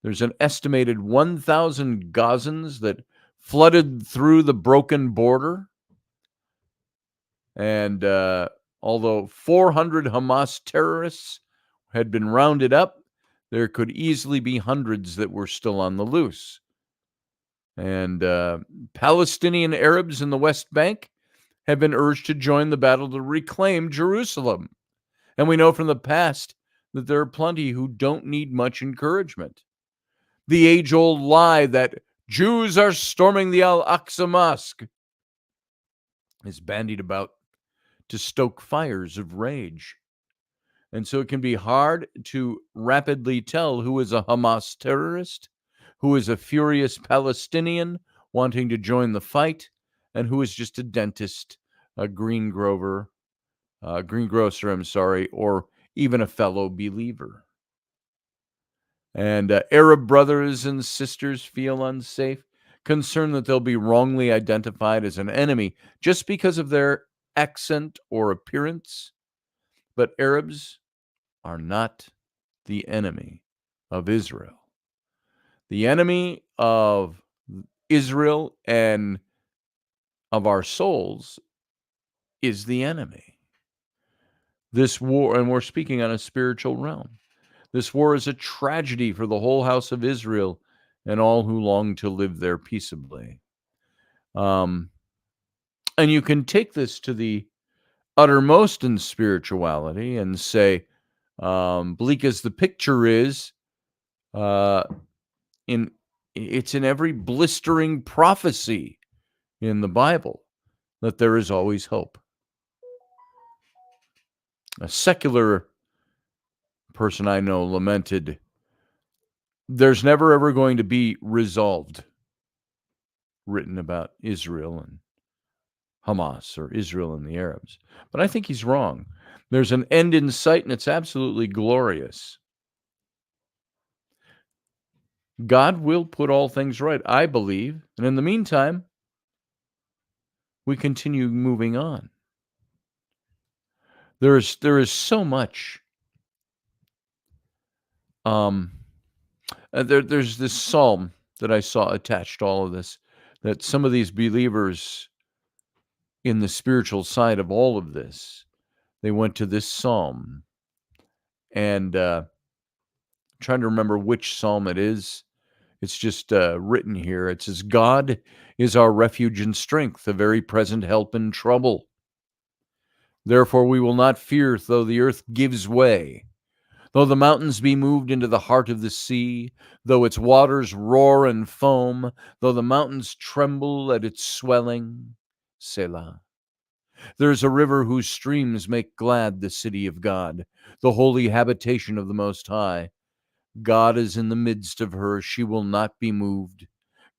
There's an estimated 1,000 Gazans that flooded through the broken border. And although 400 Hamas terrorists had been rounded up, there could easily be hundreds that were still on the loose. And Palestinian Arabs in the West Bank have been urged to join the battle to reclaim Jerusalem. And we know from the past that there are plenty who don't need much encouragement. The age-old lie that Jews are storming the Al-Aqsa Mosque is bandied about to stoke fires of rage. And so it can be hard to rapidly tell who is a Hamas terrorist, who is a furious Palestinian wanting to join the fight, and who is just a dentist, a greengrocer, or even a fellow believer. And Arab brothers and sisters feel unsafe, concerned that they'll be wrongly identified as an enemy just because of their accent or appearance. But Arabs are not the enemy of Israel. The enemy of Israel and of our souls is the enemy. This war, and we're speaking on a spiritual realm, this war is a tragedy for the whole house of Israel and all who long to live there peaceably. And you can take this to the uttermost in spirituality and say, bleak as the picture is, it's in every blistering prophecy in the Bible that there is always hope. A secular person I know lamented, there's never ever going to be resolved written about Israel and Hamas or Israel and the Arabs. But I think he's wrong. There's an end in sight, and it's absolutely glorious. God will put all things right, I believe. And in the meantime, we continue moving on. There is so much. There's this psalm that I saw attached to all of this, that some of these believers in the spiritual side of all of this, they went to this psalm, and trying to remember which psalm it is. It's just written here. It says, God is our refuge and strength, a very present help in trouble. Therefore we will not fear, though the earth gives way, though the mountains be moved into the heart of the sea, though its waters roar and foam, though the mountains tremble at its swelling. Selah. There is a river whose streams make glad the city of God, the holy habitation of the Most High. God is in the midst of her. She will not be moved.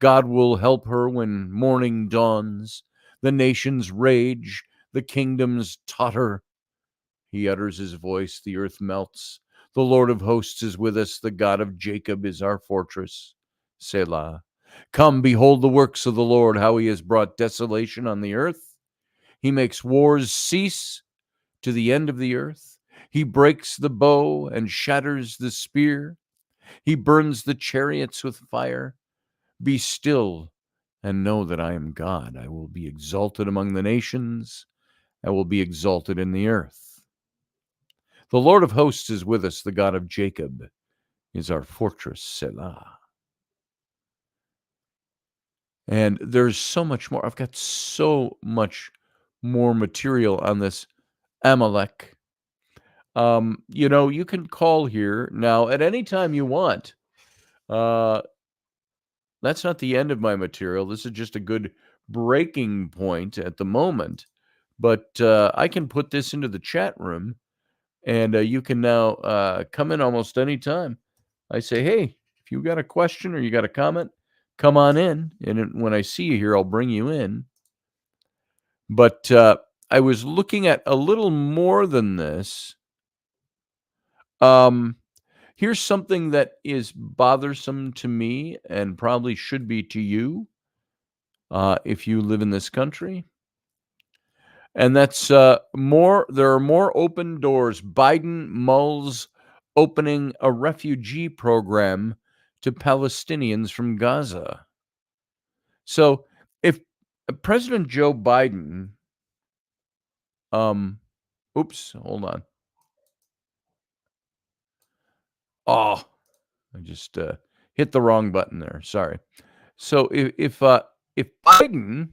God will help her when morning dawns. The nations rage, the kingdoms totter. He utters his voice, the earth melts. The Lord of hosts is with us. The God of Jacob is our fortress. Selah. Come, behold the works of the Lord, how he has brought desolation on the earth. He makes wars cease to the end of the earth. He breaks the bow and shatters the spear. He burns the chariots with fire. Be still and know that I am God. I will be exalted among the nations. I will be exalted in the earth. The Lord of hosts is with us. The God of Jacob is our fortress, Selah. And there's so much more. I've got so much more material on this Amalek. You can call here now at any time you want. That's not the end of my material. This is just a good breaking point at the moment. But I can put this into the chat room, and you can now come in almost any time. I say, hey, if you got a question or you got a comment, come on in. And when I see you here, I'll bring you in. But I was looking at a little more than this. Here's something that is bothersome to me and probably should be to you if you live in this country. And that's there are more open doors. Biden mulls opening a refugee program to Palestinians from Gaza. So if President Joe Biden, oops, hold on. Oh, I just hit the wrong button there. Sorry. So if Biden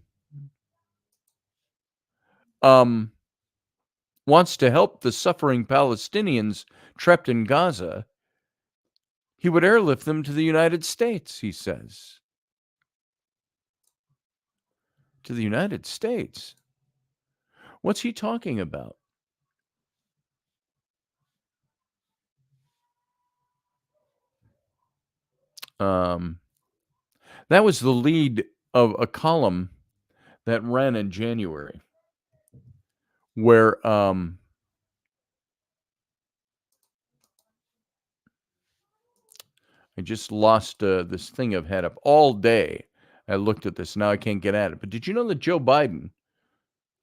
wants to help the suffering Palestinians trapped in Gaza, he would airlift them to the United States, he says. To the United States? What's he talking about? That was the lead of a column that ran in January, where I just lost this thing I've had up all day. I looked at this. Now I can't get at it. But did you know that Joe Biden,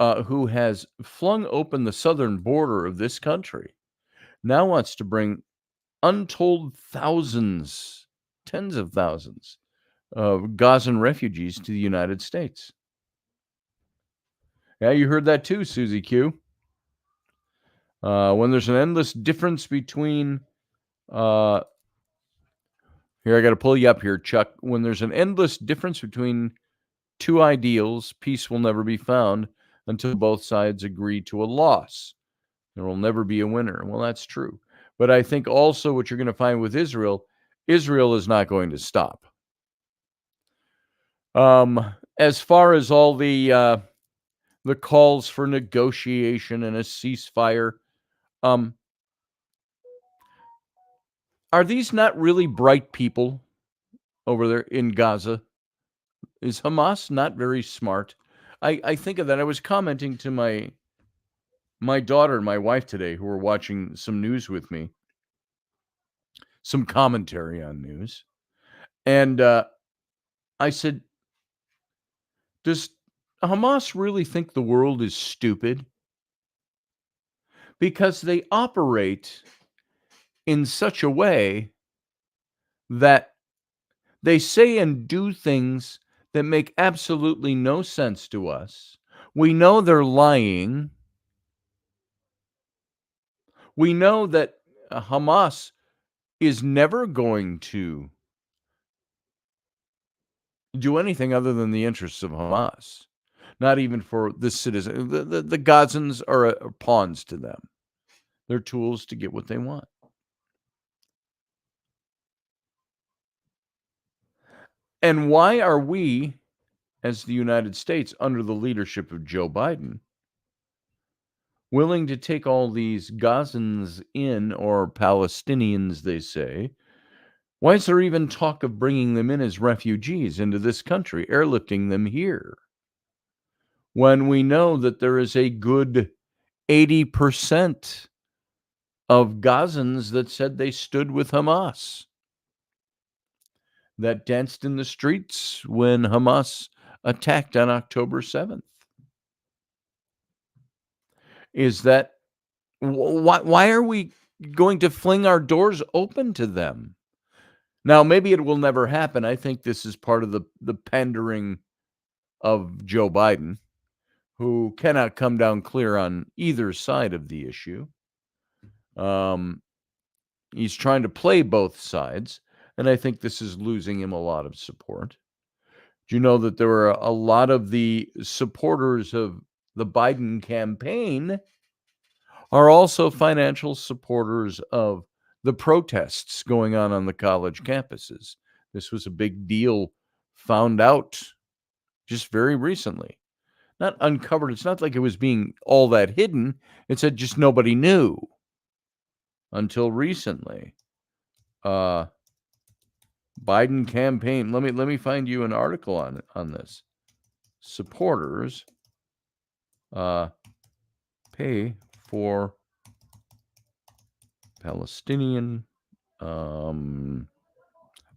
who has flung open the southern border of this country, now wants to bring untold thousands, tens of thousands of Gazan refugees to the United States? Yeah, you heard that too, Susie Q. When there's an endless difference between, here, I got to pull you up here, Chuck. When there's an endless difference between two ideals, peace will never be found until both sides agree to a loss. There will never be a winner. Well, that's true. But I think also what you're going to find with Israel, Israel is not going to stop. As far as all the calls for negotiation and a ceasefire, are these not really bright people over there in Gaza? Is Hamas not very smart? I think of that. I was commenting to my daughter and my wife today, who were watching some news with me, some commentary on news. And I said, does Hamas really think the world is stupid? Because they operate in such a way that they say and do things that make absolutely no sense to us. We know they're lying. We know that Hamas is never going to do anything other than the interests of Hamas, not even for the citizen. The Gazans are pawns to them. They're tools to get what they want. And why are we, as the United States, under the leadership of Joe Biden, willing to take all these Gazans in, or Palestinians, they say? Why is there even talk of bringing them in as refugees into this country, airlifting them here, when we know that there is a good 80% of Gazans that said they stood with Hamas, that danced in the streets when Hamas attacked on October 7th? Is that why are we going to fling our doors open to them? Now, maybe it will never happen. I think this is part of the pandering of Joe Biden, who cannot come down clear on either side of the issue. He's trying to play both sides, and I think this is losing him a lot of support. Do you know that there were a lot of the supporters of the Biden campaign are also financial supporters of the protests going on the college campuses? This was a big deal, found out just very recently. Not uncovered. It's not like it was being all that hidden. It's that just nobody knew until recently. Biden campaign. Let me find you an article on this. Supporters pay for Palestinian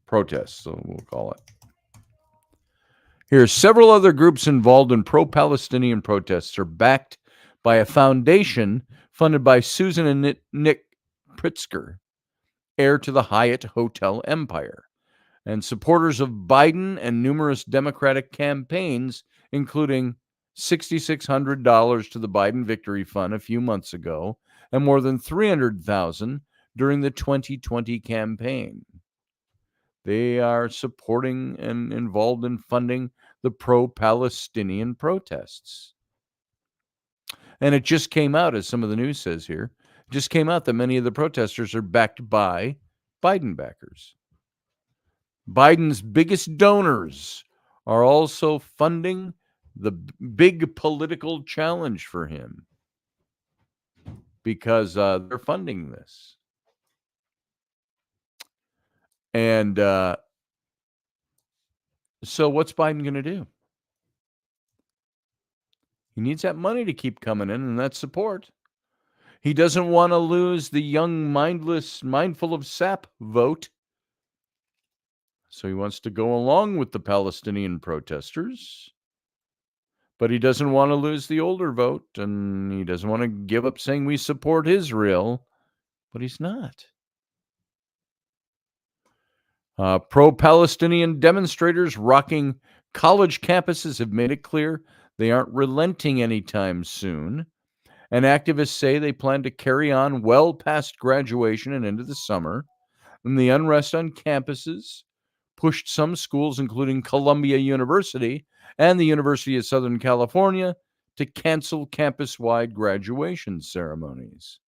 protests, so we'll call it. Here, several other groups involved in pro-Palestinian protests are backed by a foundation funded by Susan and Nick Pritzker, heir to the Hyatt Hotel empire, and supporters of Biden and numerous Democratic campaigns, including $6,600 to the Biden Victory Fund a few months ago, and more than $300,000 during the 2020 campaign. They are supporting and involved in funding the pro-Palestinian protests. And it just came out, as some of the news says here, it just came out that many of the protesters are backed by Biden backers. Biden's biggest donors are also funding the big political challenge for him, because they're funding this. And so what's Biden going to do? He needs that money to keep coming in, and that support. He doesn't want to lose the young, mindless, mindful of sap vote. So he wants to go along with the Palestinian protesters. But he doesn't want to lose the older vote, and he doesn't want to give up saying we support Israel. But he's not. Pro-Palestinian demonstrators rocking college campuses have made it clear They aren't relenting anytime soon. And activists say they plan to carry on well past graduation and into the summer. And the unrest on campuses pushed some schools, including Columbia University and the University of Southern California, to cancel campus-wide graduation ceremonies.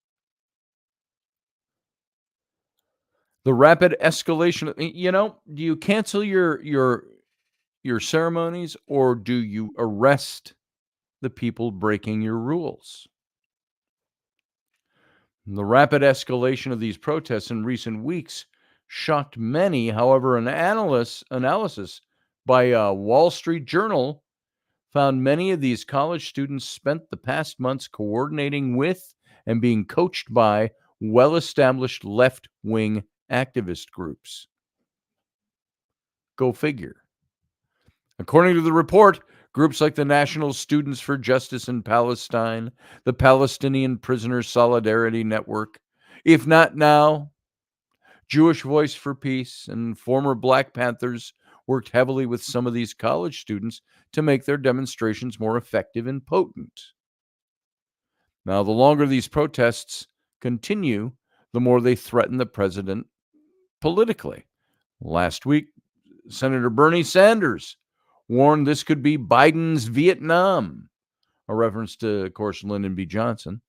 The rapid escalation, do you cancel your ceremonies, or do you arrest the people breaking your rules? The rapid escalation of these protests in recent weeks shocked many. However, an analysis by a Wall Street Journal found many of these college students spent the past months coordinating with and being coached by well-established left-wing activist groups. Go figure. According to the report, groups like the National Students for Justice in Palestine, the Palestinian Prisoner Solidarity Network, If Not Now, Jewish Voice for Peace, and former Black Panthers worked heavily with some of these college students to make their demonstrations more effective and potent. Now, the longer these protests continue, the more they threaten the president politically. Last week, Senator Bernie Sanders warned this could be Biden's Vietnam, a reference to, of course, Lyndon B. Johnson,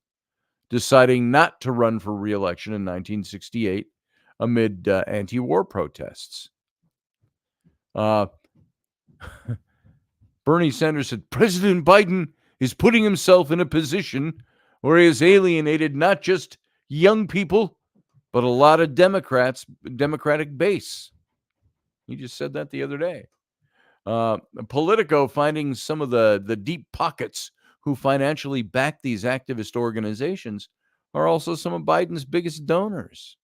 deciding not to run for re-election in 1968 amid anti-war protests. Bernie Sanders said, President Biden is putting himself in a position where he has alienated not just young people, but a lot of Democratic base. He just said that the other day. Politico finding some of the deep pockets who financially back these activist organizations are also some of Biden's biggest donors.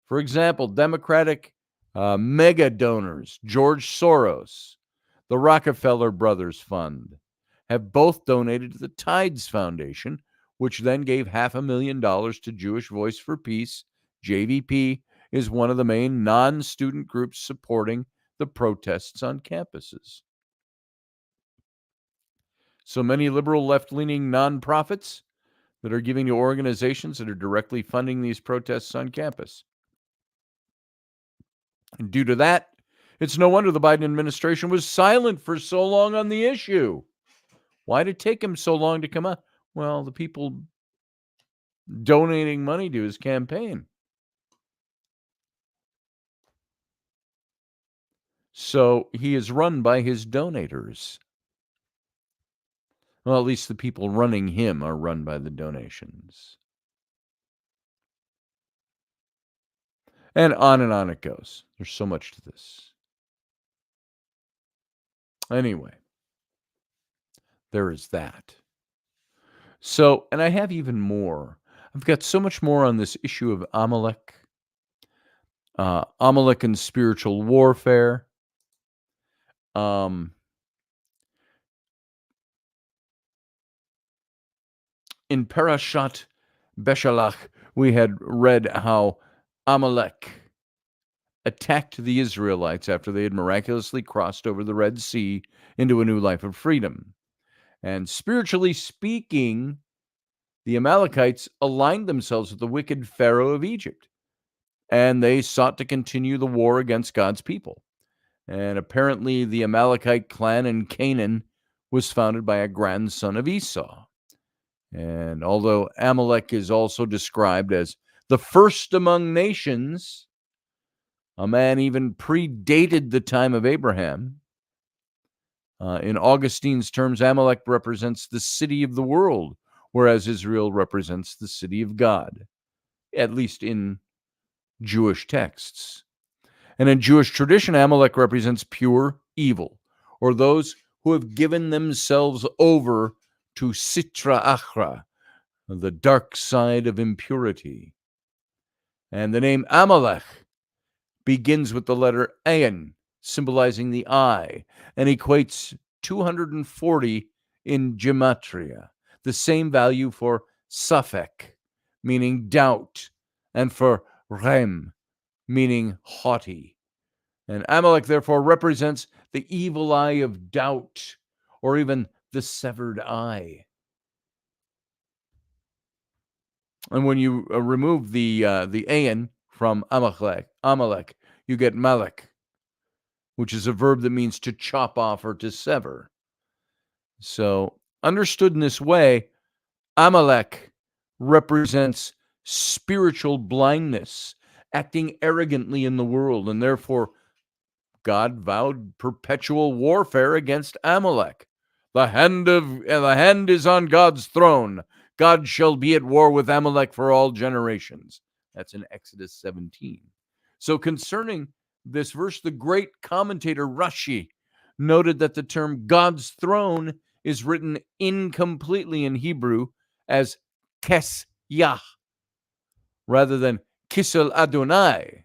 For example, Democratic mega donors, George Soros, the Rockefeller Brothers Fund, have both donated to the Tides Foundation, which then gave $500,000 to Jewish Voice for Peace. JVP is one of the main non-student groups supporting the protests on campuses. So many liberal left-leaning nonprofits that are giving to organizations that are directly funding these protests on campus. And due to that, it's no wonder the Biden administration was silent for so long on the issue. Why did it take him so long to come out? Well, the people donating money to his campaign. So he is run by his donators. Well, at least the people running him are run by the donations. And on it goes. There's so much to this. Anyway, there is that. So, and I have even more. I've got so much more on this issue of Amalek, Amalek and spiritual warfare. In Parashat Beshalach, we had read how Amalek attacked the Israelites after they had miraculously crossed over the Red Sea into a new life of freedom. And spiritually speaking, the Amalekites aligned themselves with the wicked Pharaoh of Egypt, and they sought to continue the war against God's people. And apparently the Amalekite clan in Canaan was founded by a grandson of Esau. And although Amalek is also described as the first among nations, a man even predated the time of Abraham. In Augustine's terms, Amalek represents the city of the world, whereas Israel represents the city of God, at least in Jewish texts. And in Jewish tradition, Amalek represents pure evil, or those who have given themselves over to Sitra Achra, the dark side of impurity. And the name Amalek begins with the letter Ayin, symbolizing the eye, and equates 240 in gematria, the same value for Safek, meaning doubt, and for Rem, meaning haughty. And Amalek therefore represents the evil eye of doubt, or even the severed eye. And when you remove the ayin from Amalek, you get Malek, which is a verb that means to chop off or to sever. So, understood in this way, Amalek represents spiritual blindness, acting arrogantly in the world, and therefore God vowed perpetual warfare against Amalek. The hand is on God's throne. God shall be at war with Amalek for all generations. That's in Exodus 17. So concerning this verse, the great commentator Rashi noted that the term God's throne is written incompletely in Hebrew as Kes Yah rather than Kisel Adonai,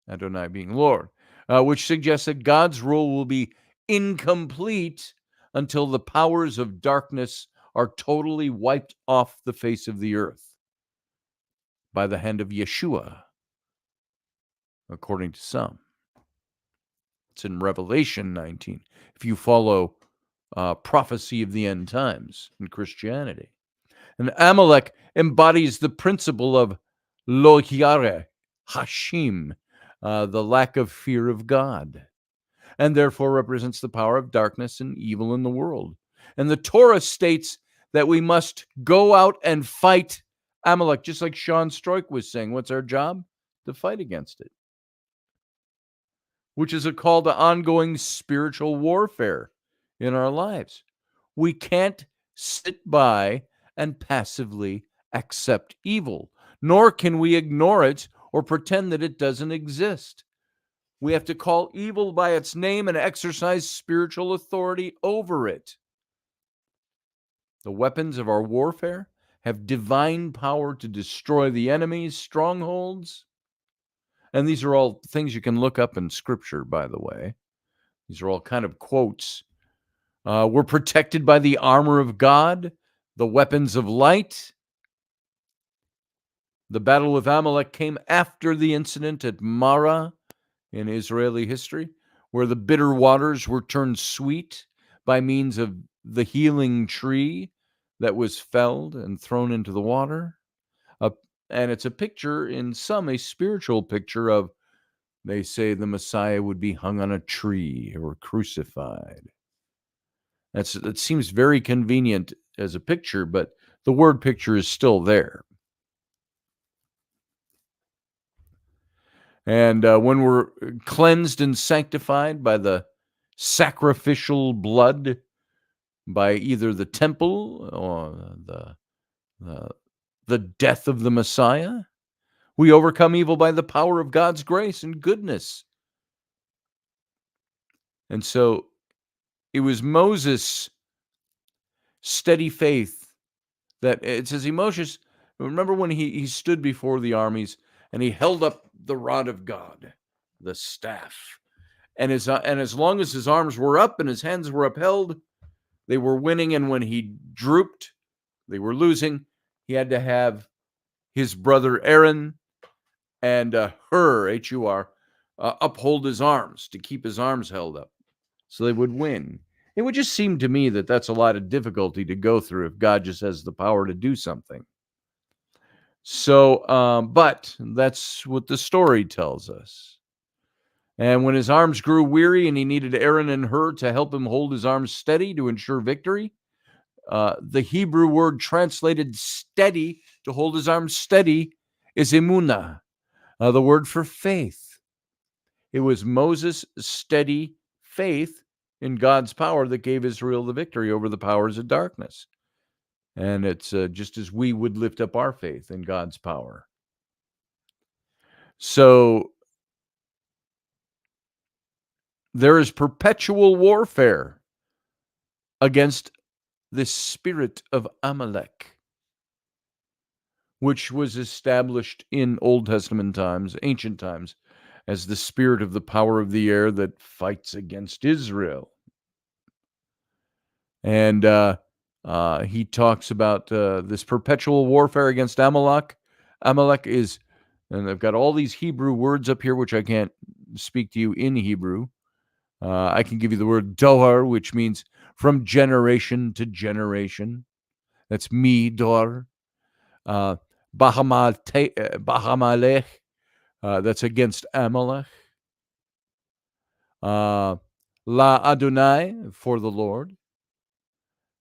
Adonai being Lord, which suggests that God's rule will be incomplete until the powers of darkness are totally wiped off the face of the earth by the hand of Yeshua, according to some. It's in Revelation 19, if you follow prophecy of the end times in Christianity. And Amalek embodies the principle of lo yare hashim, the lack of fear of God, and therefore represents the power of darkness and evil in the world. And the Torah states that we must go out and fight Amalek, just like Sean Stroik was saying. What's our job? To fight against it, which is a call to ongoing spiritual warfare in our lives. We can't sit by and passively accept evil, nor can we ignore it or pretend that it doesn't exist. We have to call evil by its name and exercise spiritual authority over it. The weapons of our warfare have divine power to destroy the enemy's strongholds. And these are all things you can look up in Scripture, by the way. These are all kind of quotes. We're protected by the armor of God, the weapons of light. The battle with Amalek came after the incident at Marah in Israeli history, where the bitter waters were turned sweet by means of the healing tree that was felled and thrown into the water. And it's a picture, in some, a spiritual picture of, they say the Messiah would be hung on a tree or crucified. That seems very convenient as a picture, but the word picture is still there. And when we're cleansed and sanctified by the sacrificial blood, by either the temple or the death of the Messiah, we overcome evil by the power of God's grace and goodness. And so it was Moses' steady faith that, it says, Moses, remember when he stood before the armies and he held up the rod of God, the staff, and as long as his arms were up and his hands were upheld, they were winning, and when he drooped, they were losing. He had to have his brother Aaron and Hur, H-U-R, uphold his arms to keep his arms held up so they would win. It would just seem to me that that's a lot of difficulty to go through if God just has the power to do something. So, but that's what the story tells us. And when his arms grew weary and he needed Aaron and Hur to help him hold his arms steady to ensure victory, the Hebrew word translated steady, to hold his arms steady, is emunah, the word for faith. It was Moses' steady faith in God's power that gave Israel the victory over the powers of darkness. And it's just as we would lift up our faith in God's power. So there is perpetual warfare against the spirit of Amalek, which was established in Old Testament times, ancient times, as the spirit of the power of the air that fights against Israel. And he talks about this perpetual warfare against Amalek. Amalek is, and I've got all these Hebrew words up here, which I can't speak to you in Hebrew, I can give you the word dohar, which means from generation to generation. That's me, dor. Bahamalek, that's against Amalek. La Adonai, for the Lord.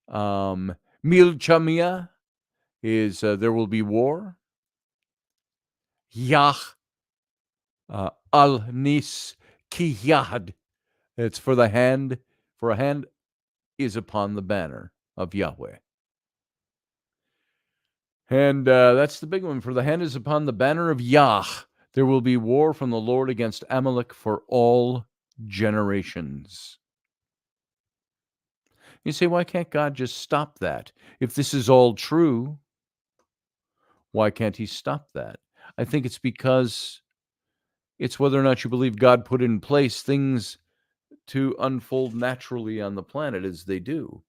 Milchamia is there will be war. Yah al nis ki yad. It's for the hand, for a hand is upon the banner of Yahweh. And that's the big one. For the hand is upon the banner of Yah. There will be war from the Lord against Amalek for all generations. You say, why can't God just stop that? If this is all true, why can't he stop that? I think it's because it's whether or not you believe God put in place things to unfold naturally on the planet as they do,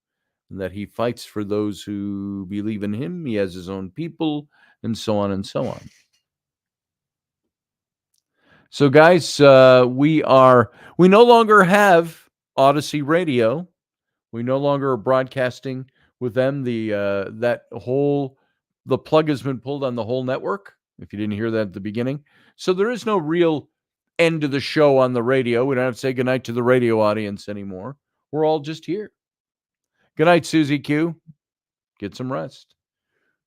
and that he fights for those who believe in him. He has his own people, and so on and so on. So, guys, we no longer have Odyssey Radio. We no longer are broadcasting with them. The plug has been pulled on the whole network, if you didn't hear that at the beginning. So there is no real end to the show on the radio. We don't have to say goodnight to the radio audience anymore. We're all just here. Good night, Susie Q. Get some rest.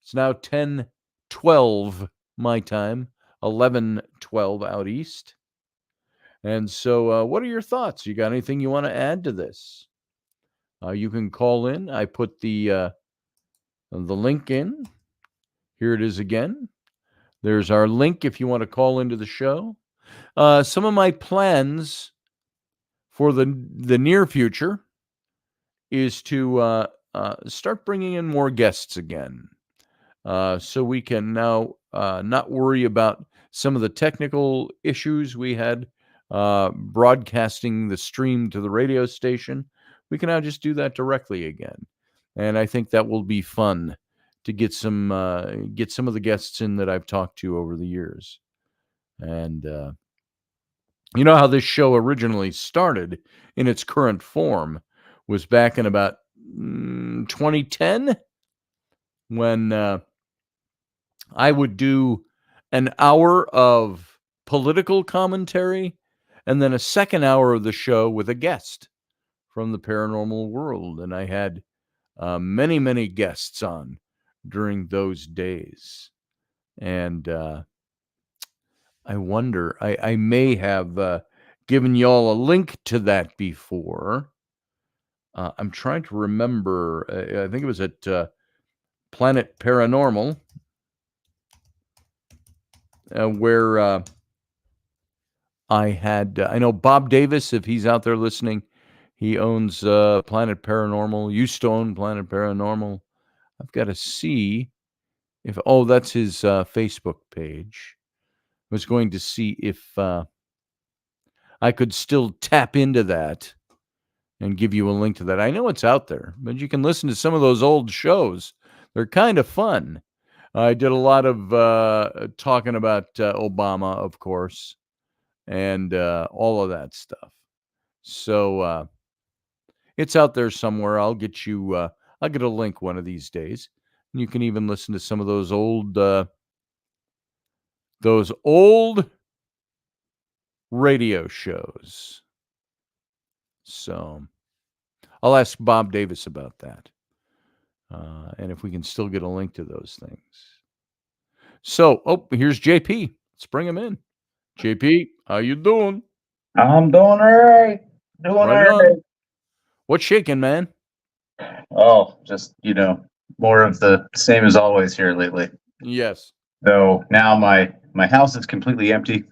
It's now 10:12 my time, 11:12 out east. And so what are your thoughts? You got anything you want to add to this? You can call in. I put the link in. Here it is again. There's our link if you want to call into the show. Some of my plans for the near future is to start bringing in more guests again, so we can now not worry about some of the technical issues we had broadcasting the stream to the radio station. We can now just do that directly again, and I think that will be fun to get some of the guests in that I've talked to over the years. And you know how this show originally started in its current form was back in about 2010, when I would do an hour of political commentary and then a second hour of the show with a guest from the paranormal world. And I had many, many guests on during those days. And I wonder, I may have given y'all a link to that before. I'm trying to remember. I think it was at Planet Paranormal, where I had, I know Bob Davis, if he's out there listening, he owns Planet Paranormal, used to own Planet Paranormal. I've got to see if, that's his Facebook page. I was going to see if I could still tap into that and give you a link to that. I know it's out there, but you can listen to some of those old shows. They're kind of fun. I did a lot of talking about Obama, of course, and all of that stuff. So it's out there somewhere. I'll get you. I'll get a link one of these days, and you can even listen to some of those old radio shows. So I'll ask Bob Davis about that, and if we can still get a link to those things. So, here's JP. Let's bring him in. JP, how you doing? I'm doing all right. Doing all right. What's shaking, man? Oh, just, more of the same as always here lately. Yes. So now my house is completely empty.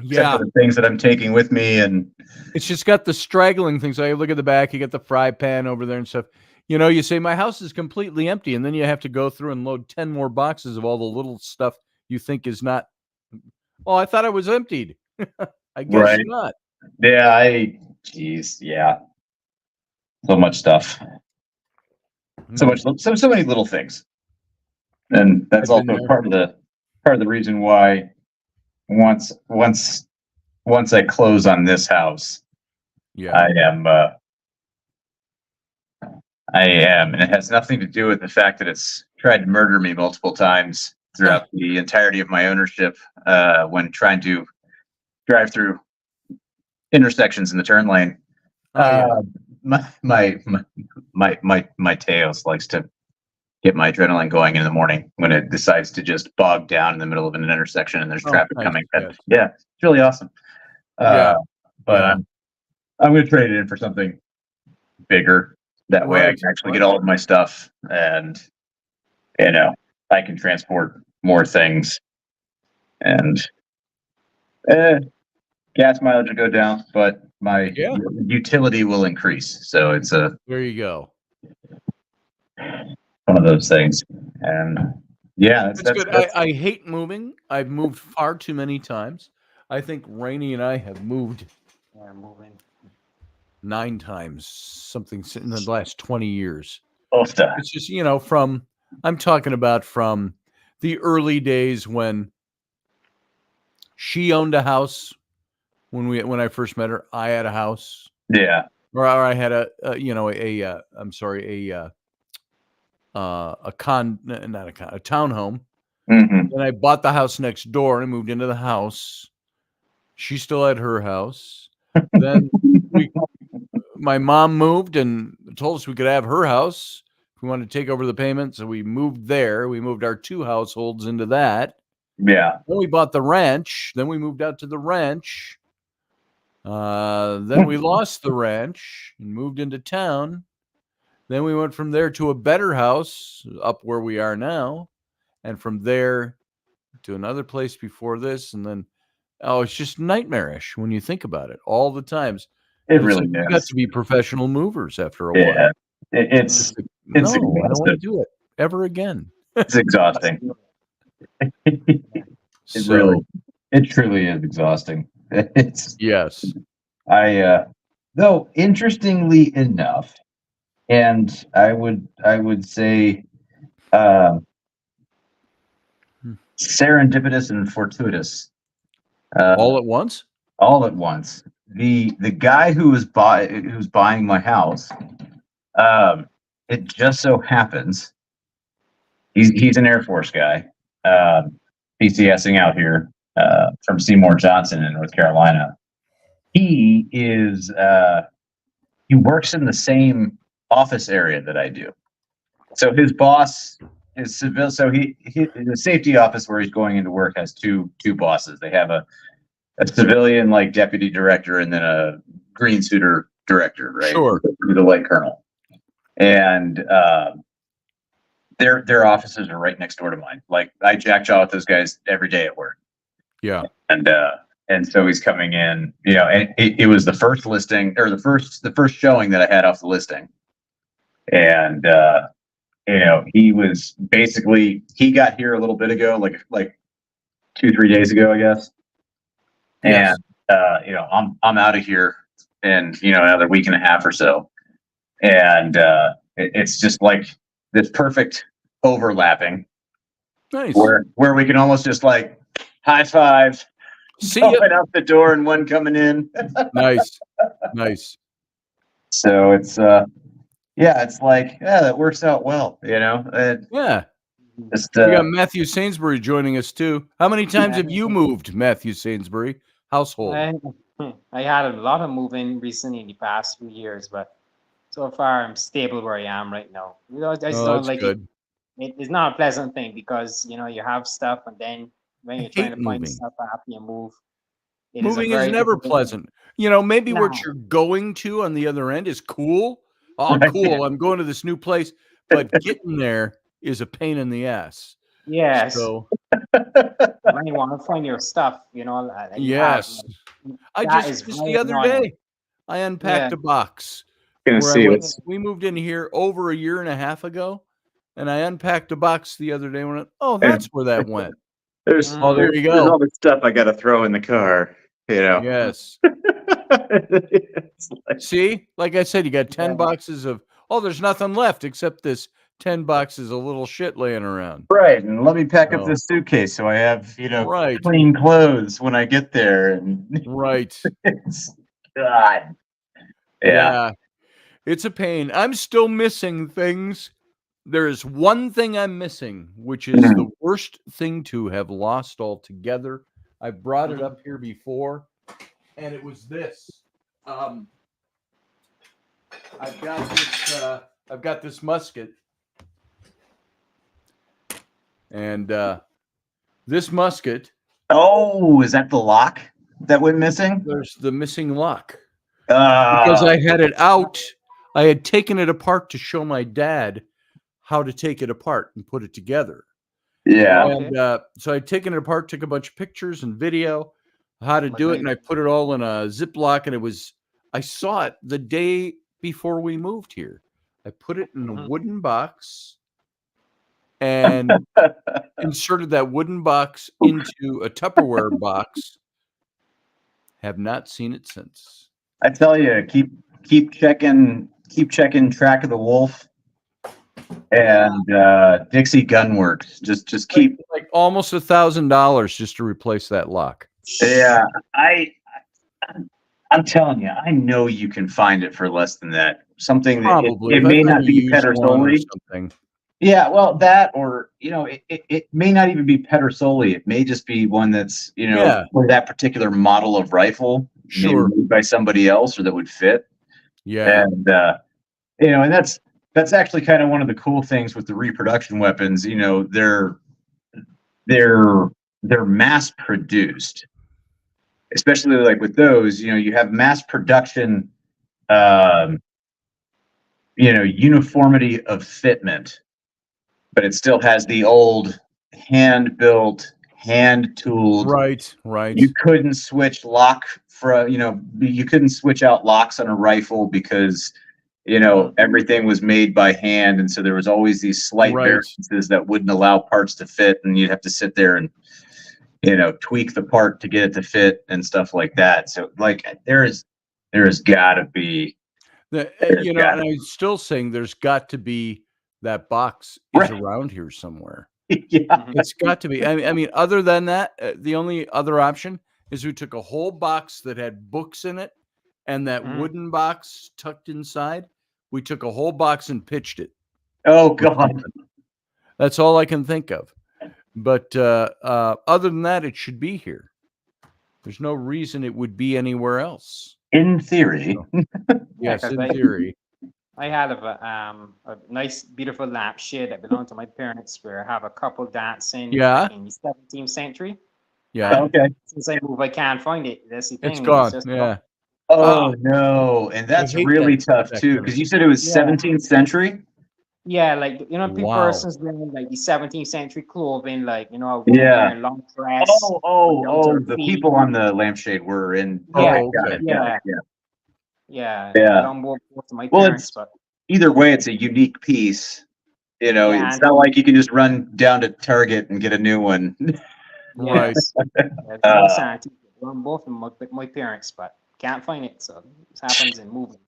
Except for the things that I'm taking with me, and it's just got the straggling things. So I look at the back, you got the fry pan over there and stuff. You say my house is completely empty, and then you have to go through and load 10 more boxes of all the little stuff you think is not. Oh, I thought it was emptied. I guess not. Yeah, yeah. So much stuff. So many little things. And that's also part of the reason why once once I close on this house, Yeah. I am, and it has nothing to do with the fact that it's tried to murder me multiple times throughout the entirety of my ownership when trying to drive through intersections in the turn lane. My Taos likes to get my adrenaline going in the morning when it decides to just bog down in the middle of an intersection and there's traffic coming. Yes. Yeah, it's really awesome. But I'm going to trade it in for something bigger. That way I can actually get all of my stuff and, I can transport more things and gas mileage will go down, but my utility will increase. So it's there you go. One of those things. And that's good. I hate moving. I've moved far too many times. I think Rainey and I have moved 9 times, something in the last 20 years. It's just, I'm talking about from the early days when she owned a house. When I first met her, I had a house. Yeah. Or I had a townhome. Mm-hmm. Then I bought the house next door and moved into the house. She still had her house. Then my mom moved and told us we could have her house if we wanted to take over the payment. So we moved there. We moved our 2 households into that. Yeah. Then we bought the ranch. Then we moved out to the ranch. Then we lost the ranch and moved into town. Then we went from there to a better house up where we are now. And from there to another place before this. And then, it's just nightmarish when you think about it all the times. It really is. We got to be professional movers after a while. Yeah. It's I don't want to do it ever again. It's exhausting. It truly is exhausting. Yes. Though interestingly enough, and I would say serendipitous and fortuitous. All at once? All at once. The guy who's buying my house, it just so happens he's an Air Force guy, PCSing out here from Seymour Johnson in North Carolina. He works in the same office area that I do. So his boss is civil. So the safety office where he's going into work has two bosses. They have a civilian like deputy director and then a green suitor director, right? Sure. The light colonel. And their offices are right next door to mine. Like I jack-jaw with those guys every day at work. Yeah. And so he's coming in, and it was the first listing or the first showing that I had off the listing. And he was basically, he got here a little bit ago, like 2-3 days ago, I guess. Yes. And I'm out of here in another week and a half or so. And it's just like this perfect overlapping. Nice. Where we can almost just like high five. See one out the door and one coming in. Nice. So it's it's like that works out well, Yeah. Just, we got Matthew Sainsbury joining us too. How many times have you moved, Matthew Sainsbury? Household. I had a lot of moving recently in the past few years, but so far I'm stable where I am right now. I just don't like good. It's not a pleasant thing because you have stuff and then when you're trying to find stuff after you move. Moving is never pleasant. Maybe what you're going to on the other end is cool. Oh, cool. I'm going to this new place. But getting there is a pain in the ass. Yes. So when you want to find your stuff, yes. Just the other day, I unpacked a box. We moved in here over a year and a half ago, and I unpacked a box the other day and went, that's where that went. There you go. There's all the stuff I got to throw in the car, Yes. See, like I said, you got 10 boxes of, there's nothing left except this 10 boxes of little shit laying around. Right, and let me pack up So, this suitcase so I have, right, clean clothes when I get there. And right. it's God. Yeah. Yeah. It's a pain. I'm still missing things. There is one thing I'm missing, which is Mhm. the worst thing to have lost altogether. I brought it up here before, and it was this. I've got this musket, and this musket. Oh, is that the lock that went missing? There's the missing lock because I had it out. I had taken it apart to show my dad how to take it apart and put it together. Yeah. And so I'd taken it apart, took a bunch of pictures and video how to do it, and I put it all in a Ziploc. And I saw it the day before we moved here. I put it in a wooden box and inserted that wooden box into a Tupperware box. Have not seen it since. I tell you, keep checking Track of the Wolf and Dixie Gunworks. Just keep like almost $1,000 just to replace that lock. Yeah, I'm telling you, I know you can find it for less than that. Something that Probably it if I may found not a be used pet or one or solely. something. Yeah, well, that or it may not even be pet or solely. It may just be one that's for that particular model of rifle, Sure. maybe made by somebody else or that would fit. Yeah. And and that's actually kind of one of the cool things with the reproduction weapons. They're mass produced, especially like with those. You have mass production. Uniformity of fitment, but it still has the old hand-built, hand-tooled. Right. You couldn't switch you couldn't switch out locks on a rifle because everything was made by hand, and so there was always these slight variances that wouldn't allow parts to fit, and you'd have to sit there and tweak the part to get it to fit and stuff like that. So like there has got to be. And I'm still saying there's got to be that box is around here somewhere. Yeah, it's got to be. I mean, other than that, the only other option is we took a whole box that had books in it and that wooden box tucked inside. We took a whole box and pitched it. Oh God, that's all I can think of. But other than that, it should be here. There's no reason it would be anywhere else. In theory. Yes, in theory. I had a nice, beautiful lampshade that belonged to my parents where I have a couple dancing in the 17th century. Yeah. Okay. Since I moved, I can't find it. That's the thing. It's gone. Yeah. Oh, no. And that's really tough, too, because you said it was 17th century? Yeah, like, people persons wearing like the 17th century clothing, like, wearing long dress. The people on the lampshade were in. Yeah. Well, either way, it's a unique piece. It's not like you can just run down to Target and get a new one. Right. Both of my parents, but can't find it. So it happens in moving.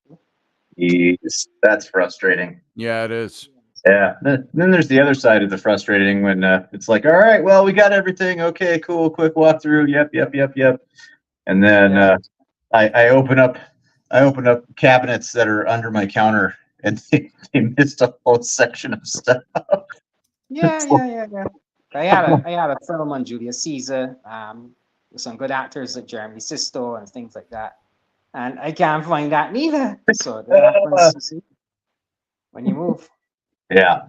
Jeez, that's frustrating. Yeah, it is. Yeah. Then there's the other side of the frustrating when it's like, all right, well, we got everything. Okay, cool. Quick walkthrough. Yep. And then I open up cabinets that are under my counter, and they missed a whole section of stuff. Yeah. I had a film on Julius Caesar, with some good actors like Jeremy Sisto and things like that, and I can't find that neither. So that happens when you move. Yeah.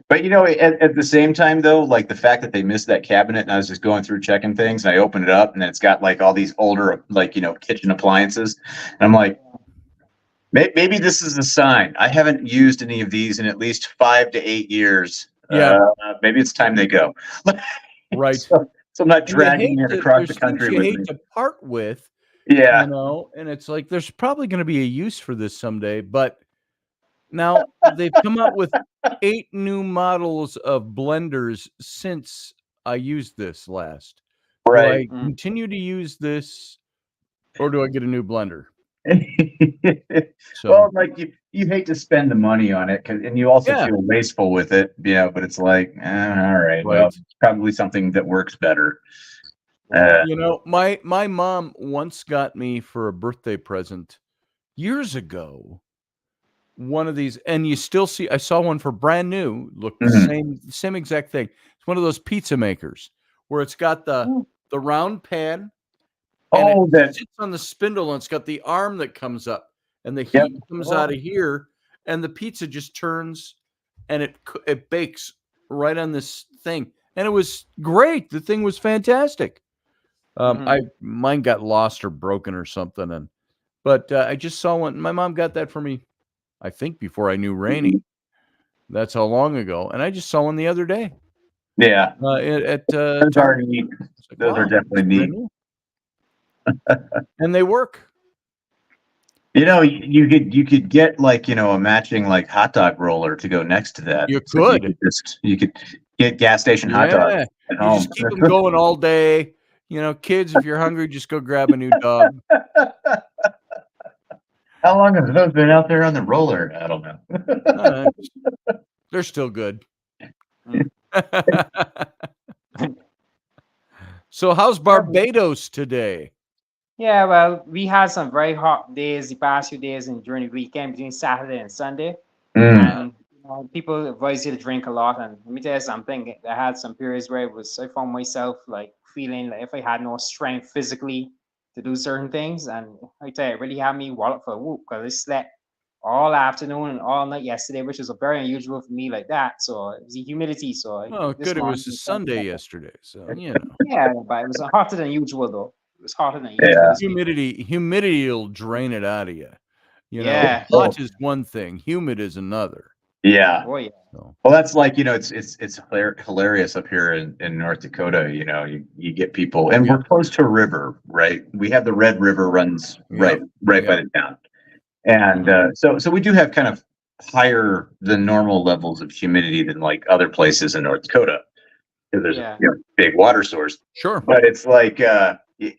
But at the same time though, like the fact that they missed that cabinet, and I was just going through checking things, and I opened it up, and it's got like all these older kitchen appliances, and I'm like, maybe this is a sign. I haven't used any of these in at least 5 to 8 years. Yeah. Maybe it's time they go. Right. So I'm not dragging it across the country with me. To part with. Yeah. And it's like there's probably going to be a use for this someday, but now they've come out with 8 new models of blenders since I used this last. Right. Do I continue to use this, or do I get a new blender? So Well, like you hate to spend the money on it, and you also yeah, feel wasteful with it. Yeah, but it's like, all right, well, right. it's probably something that works better. Uh, You know, my mom once got me for a birthday present years ago one of these, and you still see. I saw one for brand new, looked the mhm. same exact thing. It's one of those pizza makers where it's got the round pan and it Oh, that. sits on the spindle and it's got the arm that comes up and the Yep. heat comes out of here and the pizza just turns and it bakes right on this thing and it was great. The thing was fantastic. Mhm. I mine got lost or broken or something, but I just saw one. My mom got that for me, I think, before I knew Rainey. That's how long ago, and I just saw one the other day Yeah, at those are Target. neat. It's like, Those are wow, definitely it's brand neat. new, and they work. You know, you could get like a matching like hot dog roller to go next to that. You So you could, could get gas station hot dogs yeah. at You home. just keep them going all day. You know, kids, if you're hungry, just go grab a new dog. How long have those been out there on the roller? I don't know. Uh, they're still good. So, how's Barbados today? Yeah, well, we had some very hot days the past few days and during the weekend between Saturday and Sunday. Mm. And people advise you to drink a lot. And let me tell you something, I had some periods where I found myself like feeling like if I had no strength physically to do certain things. And I tell you, it really had me wallop for a whoop because I slept all afternoon and all night yesterday, which is very unusual for me like that. So it was the humidity. So Oh, this good. It morning, was a Sunday yesterday, so you know. yeah, but it was hotter than usual though. It was hotter than usual Yeah. this week. Humidity will drain it out of you. You know, Yeah. Oh, hot is one thing, humid is another. yeah. Oh yeah. So, Well, that's like, it's hilarious up here in North Dakota. You get people, and yeah, we're close to a river, right? We have the Red River runs yeah, right by yeah. the town. And so we do have kind of higher than normal levels of humidity than like other places in North Dakota because there's a Yeah. big water source. Sure. But it's like you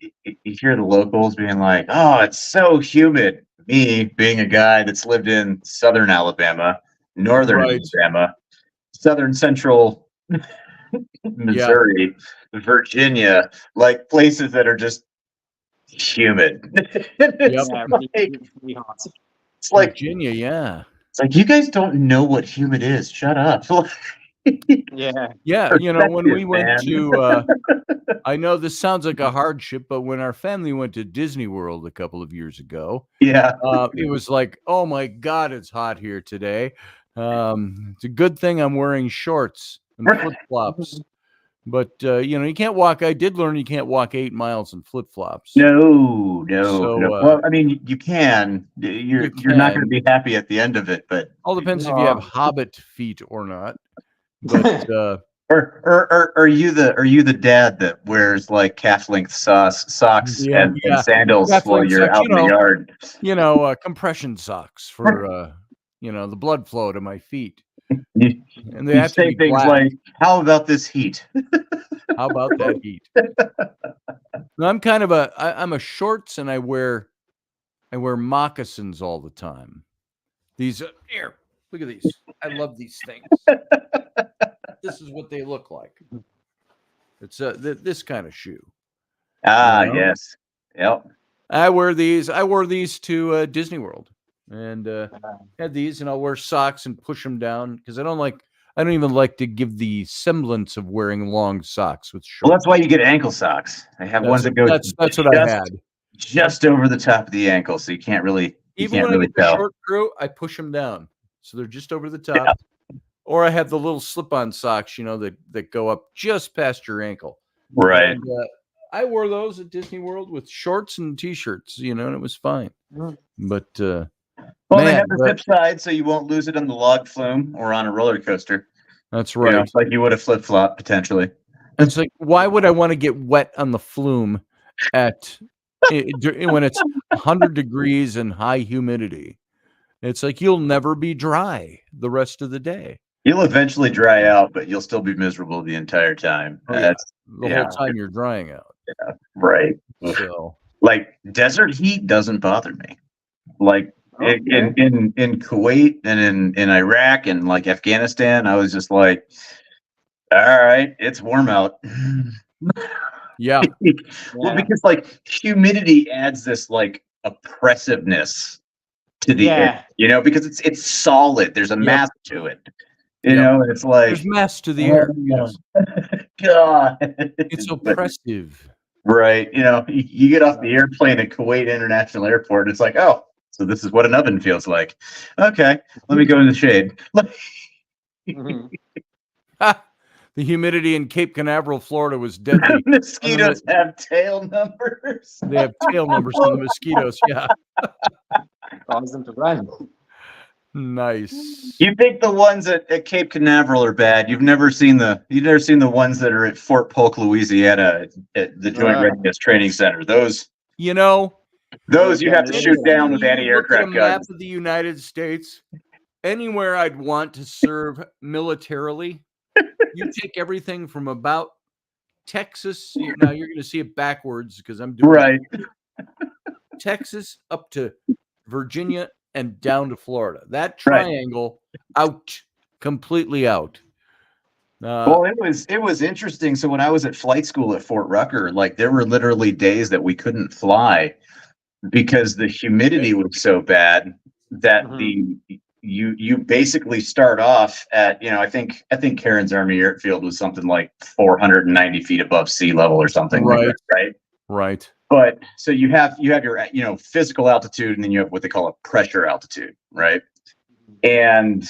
hear the locals being like, "Oh, it's so humid." Me being a guy that's lived in southern Alabama, northern Right. Alabama, southern central Yeah. Missouri, Virginia, like places that are just humid. Yep. Yeah. Like, Really hot. it's like Virginia, yeah. It's like you guys don't know what humid is. Shut up. Yeah. Yeah, you know, when we Perspective, went man. to I know this sounds like a hardship, but when our family went to Disney World a couple of years ago, Yeah. it was like, "Oh my God, it's hot here today." It's a good thing I'm wearing shorts and flip-flops. But you know, you can't walk. I did learn you can't walk 8 miles in flip-flops. No, no, no. So Well, I mean, you can. you You're not going to can. be happy at the end of it, but All depends if you have No. hobbit feet or not. But are you the dad that wears like calf length socks yeah, and yeah. sandals while Baffling you're sucks, out in the yard? compression socks for the blood flow to my feet. You, And they you have to say be things black. like, "How about this heat?" How about that heat? No, I'm kind of I'm a shorts and I wear moccasins all the time. These here, look at these. I love these things. This is what they look like. It's this kind of shoe. Ah, You know? yes. Yep. I wear these. I wore these to Disney World, and had these, and I'll wear socks and push them down because I don't even like to give the semblance of wearing long socks with Well, shorts. that's why you get ankle socks. They have ones that go That's what I had. just over the top of the ankle, so you can't really Even when I get the tell. short crew, I push them down, so they're just over the top. Or I have the little slip-on socks, that go up just past your ankle. Right. And, I wore those at Disney World with shorts and t-shirts, and it was fine. But Well, man, they have the zip side, so you won't lose it on the log flume or on a roller coaster. that's right. Like you would have flip flop potentially. It's like, why would I want to get wet on the flume when it's 100 degrees and high humidity? It's like you'll never be dry the rest of the day. You'll eventually dry out, but you'll still be miserable the entire time. Oh, yeah. The whole time you're drying out. Yeah, right. So Like desert heat doesn't bother me. Like Okay. in Kuwait and in Iraq and like Afghanistan, I was just like, all right, it's warm out. Yeah. Well, because like humidity adds this like oppressiveness to the air, Yeah. because it's solid. There's a mass to it, Yep. and it's like, There's mass to the air. Yes. God, It's But- oppressive. right? You get off the airplane at Kuwait International Airport, it's like, oh, so this is what an oven feels like. Okay, let me go in the shade. Mhm. Ha! The humidity in Cape Canaveral, Florida was deadly. Mosquitoes have tail numbers. They have tail numbers on the mosquitoes. Yeah. Cause them to run. Nice. You think the ones at Cape Canaveral are bad? You've never seen the ones that are at Fort Polk, Louisiana, at the Joint Readiness Training Center. Those you have to shoot down with anti-aircraft Look at a map guns. of the United States. Anywhere I'd want to serve militarily, you take everything from about Texas. Now you're going to see it backwards because I'm doing Right. Texas up to Virginia and down to Florida. That Right. triangle out, completely out. Well, it was interesting. So when I was at flight school at Fort Rucker, like there were literally days that we couldn't fly because the humidity was so bad that you basically start off at, I think Cairns Army Airfield was something like 490 feet above sea level or something like that, right? Right. But so you have your physical altitude, and then you have what they call a pressure altitude, right? And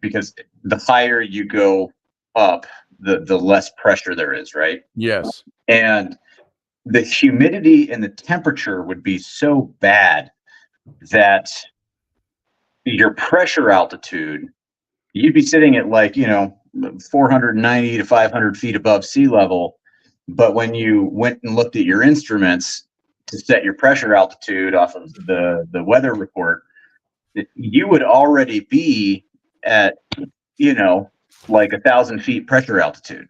because the higher you go up, the less pressure there is, right? Yes. And the humidity and the temperature would be so bad that your pressure altitude, you'd be sitting at like 490 to 500 feet above sea level. But when you went and looked at your instruments to set your pressure altitude off of the weather report, you would already be at like 1,000 feet pressure altitude.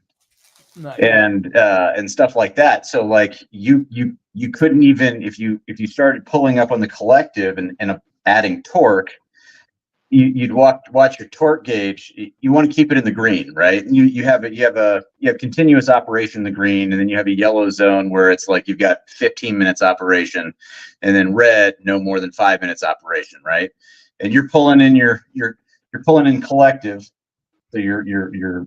Nice. And stuff like that. So like you couldn't even, if you started pulling up on the collective and adding torque, you'd watch your torque gauge. You want to keep it in the green, right? You have continuous operation in the green, and then you have a yellow zone where it's like you've got 15 minutes operation, and then red, no more than 5 minutes operation, right? And you're pulling in you're pulling in collective, so you're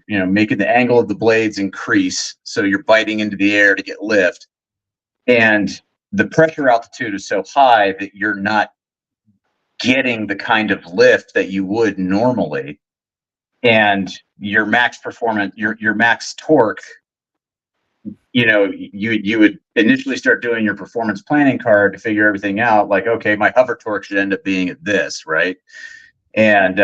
making the angle of the blades increase, so you're biting into the air to get lift, and the pressure altitude is so high that you're not getting the kind of lift that you would normally, and your max performance, your max torque, you would initially start doing your performance planning card to figure everything out, like, okay, my hover torque should end up being at this, right? And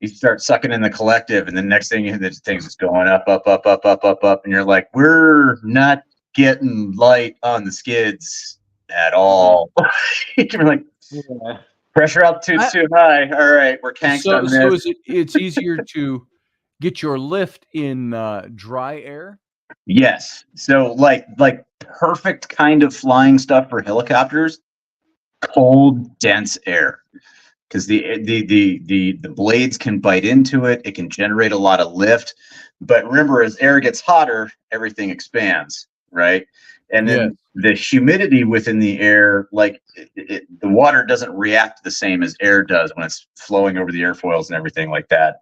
you start sucking in the collective, and the next thing this thing's just going up, and you're like, we're not getting light on the skids at all. You're like, pressure altitude's too high. All right, we're canked on this. So it's easier to get your lift in dry air? Yes. So like perfect kind of flying stuff for helicopters, cold, dense air. Because the blades can bite into it. It can generate a lot of lift. But remember, as air gets hotter, everything expands, right? And then the humidity within the air, like the water doesn't react the same as air does when it's flowing over the airfoils and everything like that.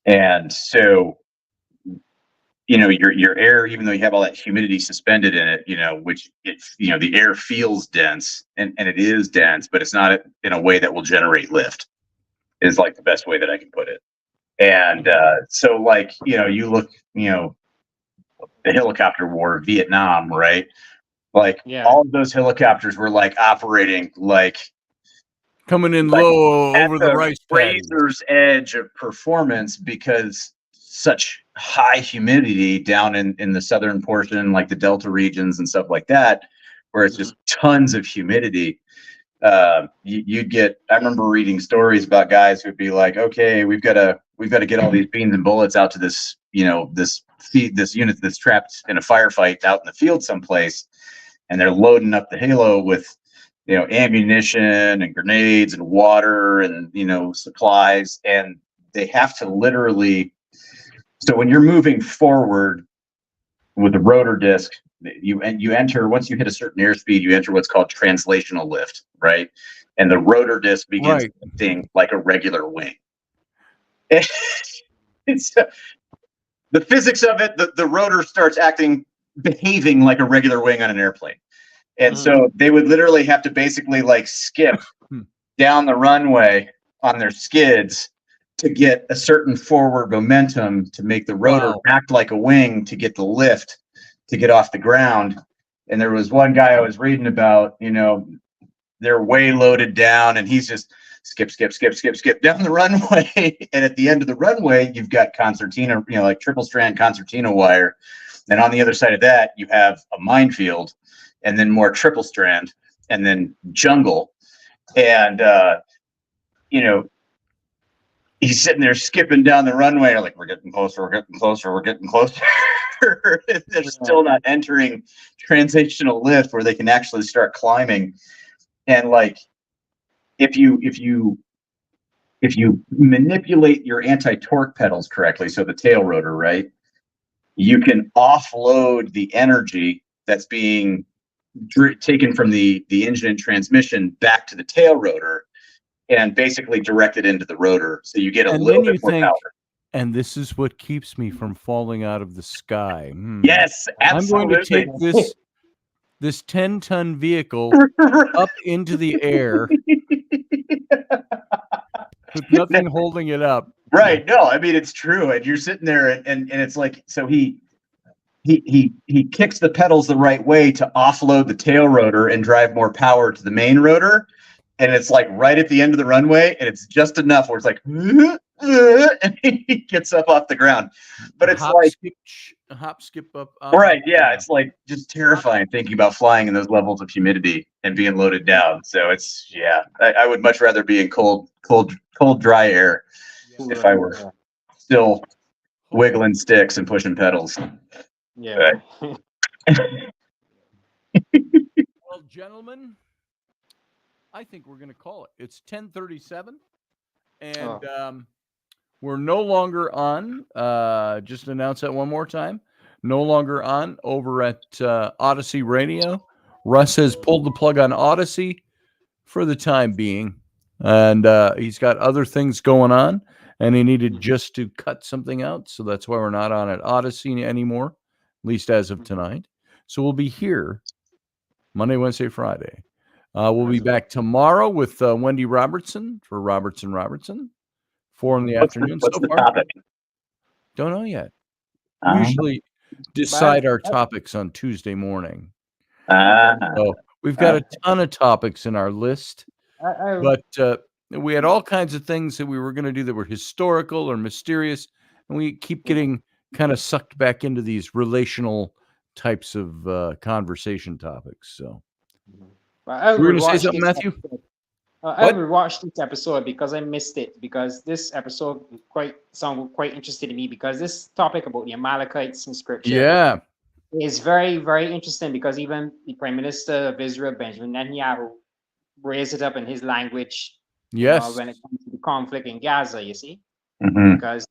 And so, your air, even though you have all that humidity suspended in it, which the air feels dense, and it is dense, but it's not in a way that will generate lift, is like the best way that I can put it. And so like, you look, the helicopter war, Vietnam, right? Like all of those helicopters were like operating like coming in low over the rice razor's edge of performance, because such high humidity down in the southern portion, like the Delta regions and stuff like that, where it's just tons of humidity. You'd get, I remember reading stories about guys who'd be like, okay, we've got to get all these beans and bullets out to this, this unit that's trapped in a firefight out in the field someplace, and they're loading up the Halo with ammunition and grenades and water and, supplies. And they have to literally, so when you're moving forward with the rotor disc, you enter, once you hit a certain airspeed, you enter what's called translational lift, right? And the rotor disc begins acting like a regular wing. It's the physics of it. The rotor starts behaving like a regular wing on an airplane. And so they would literally have to basically like skip down the runway on their skids to get a certain forward momentum to make the rotor act like a wing to get the lift to get off the ground. And there was one guy I was reading about, they're way loaded down and he's just skip down the runway. And at the end of the runway, you've got concertina, like triple strand concertina wire. And on the other side of that, you have a minefield and then more triple strand and then jungle. And, he's sitting there skipping down the runway, like, we're getting closer. They're still not entering transitional lift where they can actually start climbing. And like, if you manipulate your anti-torque pedals correctly, so the tail rotor, right, you can offload the energy that's being taken from the engine and transmission back to the tail rotor and basically direct it into the rotor. So you get a little bit more power. And this is what keeps me from falling out of the sky. Yes, absolutely. I'm going to take this 10-ton vehicle up into the air with nothing holding it up. Right. No, I mean, it's true. And you're sitting there and it's like, so he kicks the pedals the right way to offload the tail rotor and drive more power to the main rotor. And it's like right at the end of the runway, and it's just enough where it's like, and he gets up off the ground. But it's hop, skip up. Right. Yeah. It's like just terrifying thinking about flying in those levels of humidity and being loaded down. So it's, I would much rather be in cold, dry air if I were still wiggling sticks and pushing pedals. Yeah. Well, gentlemen, I think we're going to call it. It's 10:37, and we're no longer on. Just announce that one more time. No longer on over at Odyssey Radio. Russ has pulled the plug on Odyssey for the time being, and he's got other things going on, and he needed just to cut something out, so that's why we're not on at Odyssey anymore, at least as of tonight. So we'll be here Monday, Wednesday, Friday. We'll be back tomorrow with Wendy Robertson for Robertson, 4 in the afternoon. What's the topic? Don't know yet. We usually decide our topics on Tuesday morning. So we've got a ton of topics in our list, but we had all kinds of things that we were going to do that were historical or mysterious, and we keep getting kind of sucked back into these relational types of conversation topics. So. We're going to say something, Matthew? I rewatched this episode because I missed it, because this episode sounded quite interesting to me, because this topic about the Amalekites in scripture is very, very interesting, because even the Prime Minister of Israel, Benjamin Netanyahu, raised it up in his language when it comes to the conflict in Gaza, you see? Because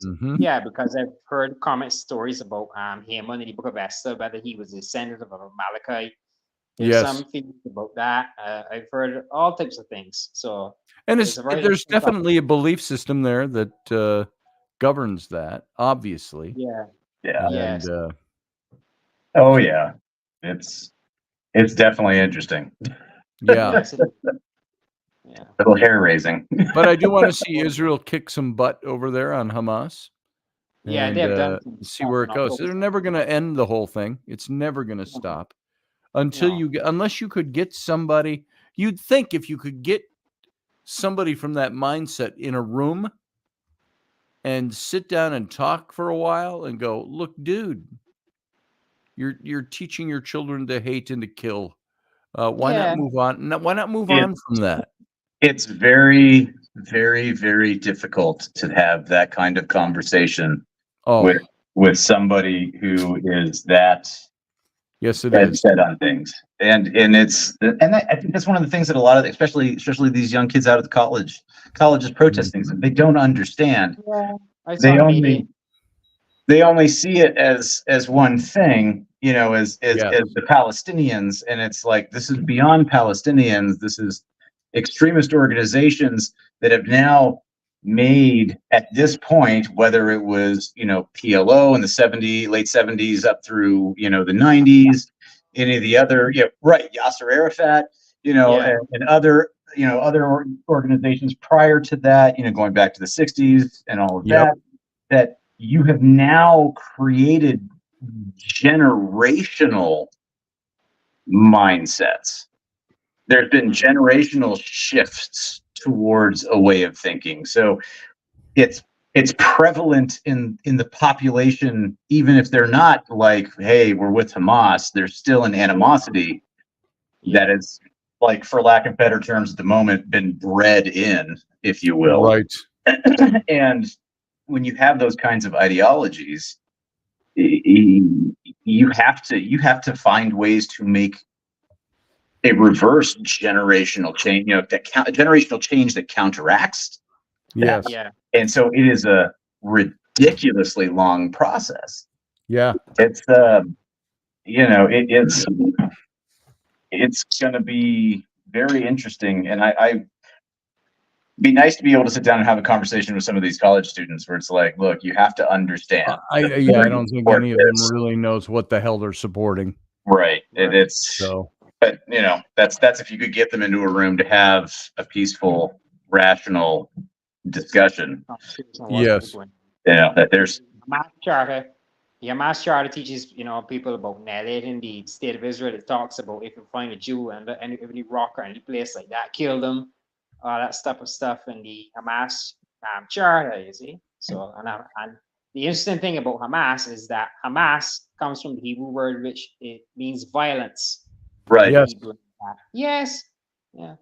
I've heard stories about Haman in the book of Esther, whether he was a descendant of an Amalekite. There's some things about that. I've heard all types of things. So, and there's definitely a belief system there that governs that, obviously. And, oh yeah, it's definitely interesting. Yeah. A little hair raising. But I do want to see Israel kick some butt over there on Hamas. Yeah, they have done. See where it goes. They're never going to end the whole thing. It's never going to stop. Unless you could get somebody, you'd think if you could get somebody from that mindset in a room and sit down and talk for a while and go, look, dude, you're teaching your children to hate and to kill. Why not move on? Why not move on from that? It's very, very, very difficult to have that kind of conversation with somebody who is that Yes, it Dead is. set on things, and I think that's one of the things that a lot of, especially these young kids out of the colleges protesting, is that they don't understand. Yeah, I saw They the media. only see it as one thing, you know, as Yes. the Palestinians, and it's like, this is beyond Palestinians. This is extremist organizations that have now made, at this point, whether it was, you know, PLO in the late 70s up through, you know, the 90s, any of the other, right, Yasser Arafat, you know, Yeah. and other, you know, other organizations prior to that, you know, going back to the 60s and all of Yep. that you have now created generational mindsets. There's been generational shifts towards a way of thinking. So it's prevalent in the population, even if they're not like, hey, we're with Hamas, there's still an animosity that is, like, for lack of better terms at the moment, been bred in, if you will. Right. And when you have those kinds of ideologies, you have to find ways to make a reverse generational change, you know, generational change that counteracts that. Yes. Yeah. And so it is a ridiculously long process. Yeah. It's you know, it's going to be very interesting, and I be nice to be able to sit down and have a conversation with some of these college students where it's like, look, you have to understand. I don't think any of them really knows what the hell they're supporting. Right. Right. It's So, but you know, that's if you could get them into a room to have a peaceful, rational discussion. yes. You know, that there's Hamas Charter. The Hamas Charter teaches, you know, people about Nelly in the state of Israel. It talks about if you find a Jew and any rock or any place like that, kill them. All that stuff in the Hamas Charter, you see. So, and the interesting thing about Hamas is that Hamas comes from the Hebrew word which it means violence. right. Yes. Yes. Yeah.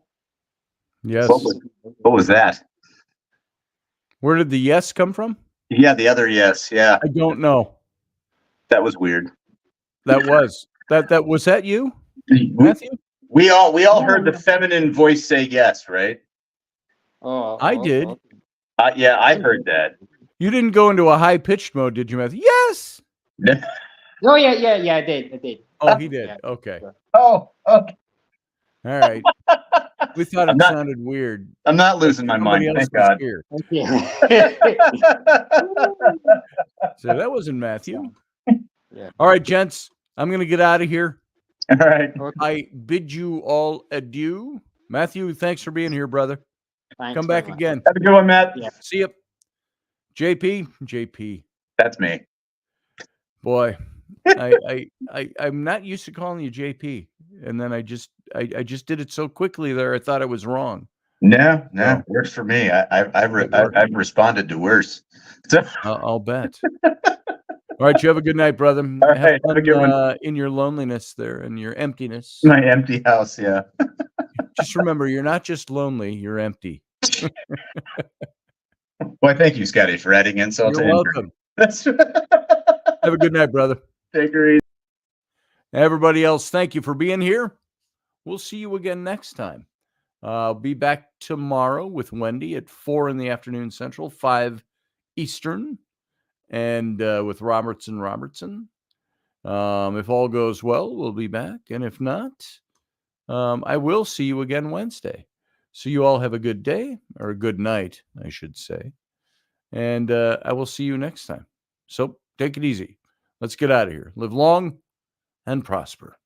Yes. What was that? Where did the yes come from? Yeah, the other yes. Yeah, I don't know. that was weird. That was that you, We, Matthew? we all heard the feminine voice say yes, right? Oh, I did. Yeah, I heard that. You didn't go into a high pitched mode, did you, Matthew? Yes. Oh yeah, I did. Oh, he did. Yeah. Okay. Oh, okay. All right. We thought it sounded weird. I'm not losing my mind. Somebody else Thank God. here. Okay. So that wasn't Matthew. Yeah. All right, gents. I'm gonna get out of here. All right. I bid you all adieu. Matthew, thanks for being here, brother. Thanks Come very back much. again. Have a good one, Matt. Yeah. See you. JP. That's me. Boy, I'm not used to calling you JP, and then I just did it so quickly there. I thought I was wrong. No, works for me. I've responded to worse. So, I'll bet. All right, you have a good night, brother. All right, have a good one. In your loneliness there and your emptiness. My empty house, yeah. Just remember, you're not just lonely; you're empty. Well, thank you, Scotty, for adding insult You're to injury. welcome. Have a good night, brother. Take her easy. Everybody else, thank you for being here. We'll see you again next time. I'll be back tomorrow with Wendy at 4 in the afternoon Central, 5 Eastern, and with Robertson. If all goes well, we'll be back. And if not, I will see you again Wednesday. So you all have a good day, or a good night, I should say. And I will see you next time. So take it easy. Let's get out of here. Live long and prosper.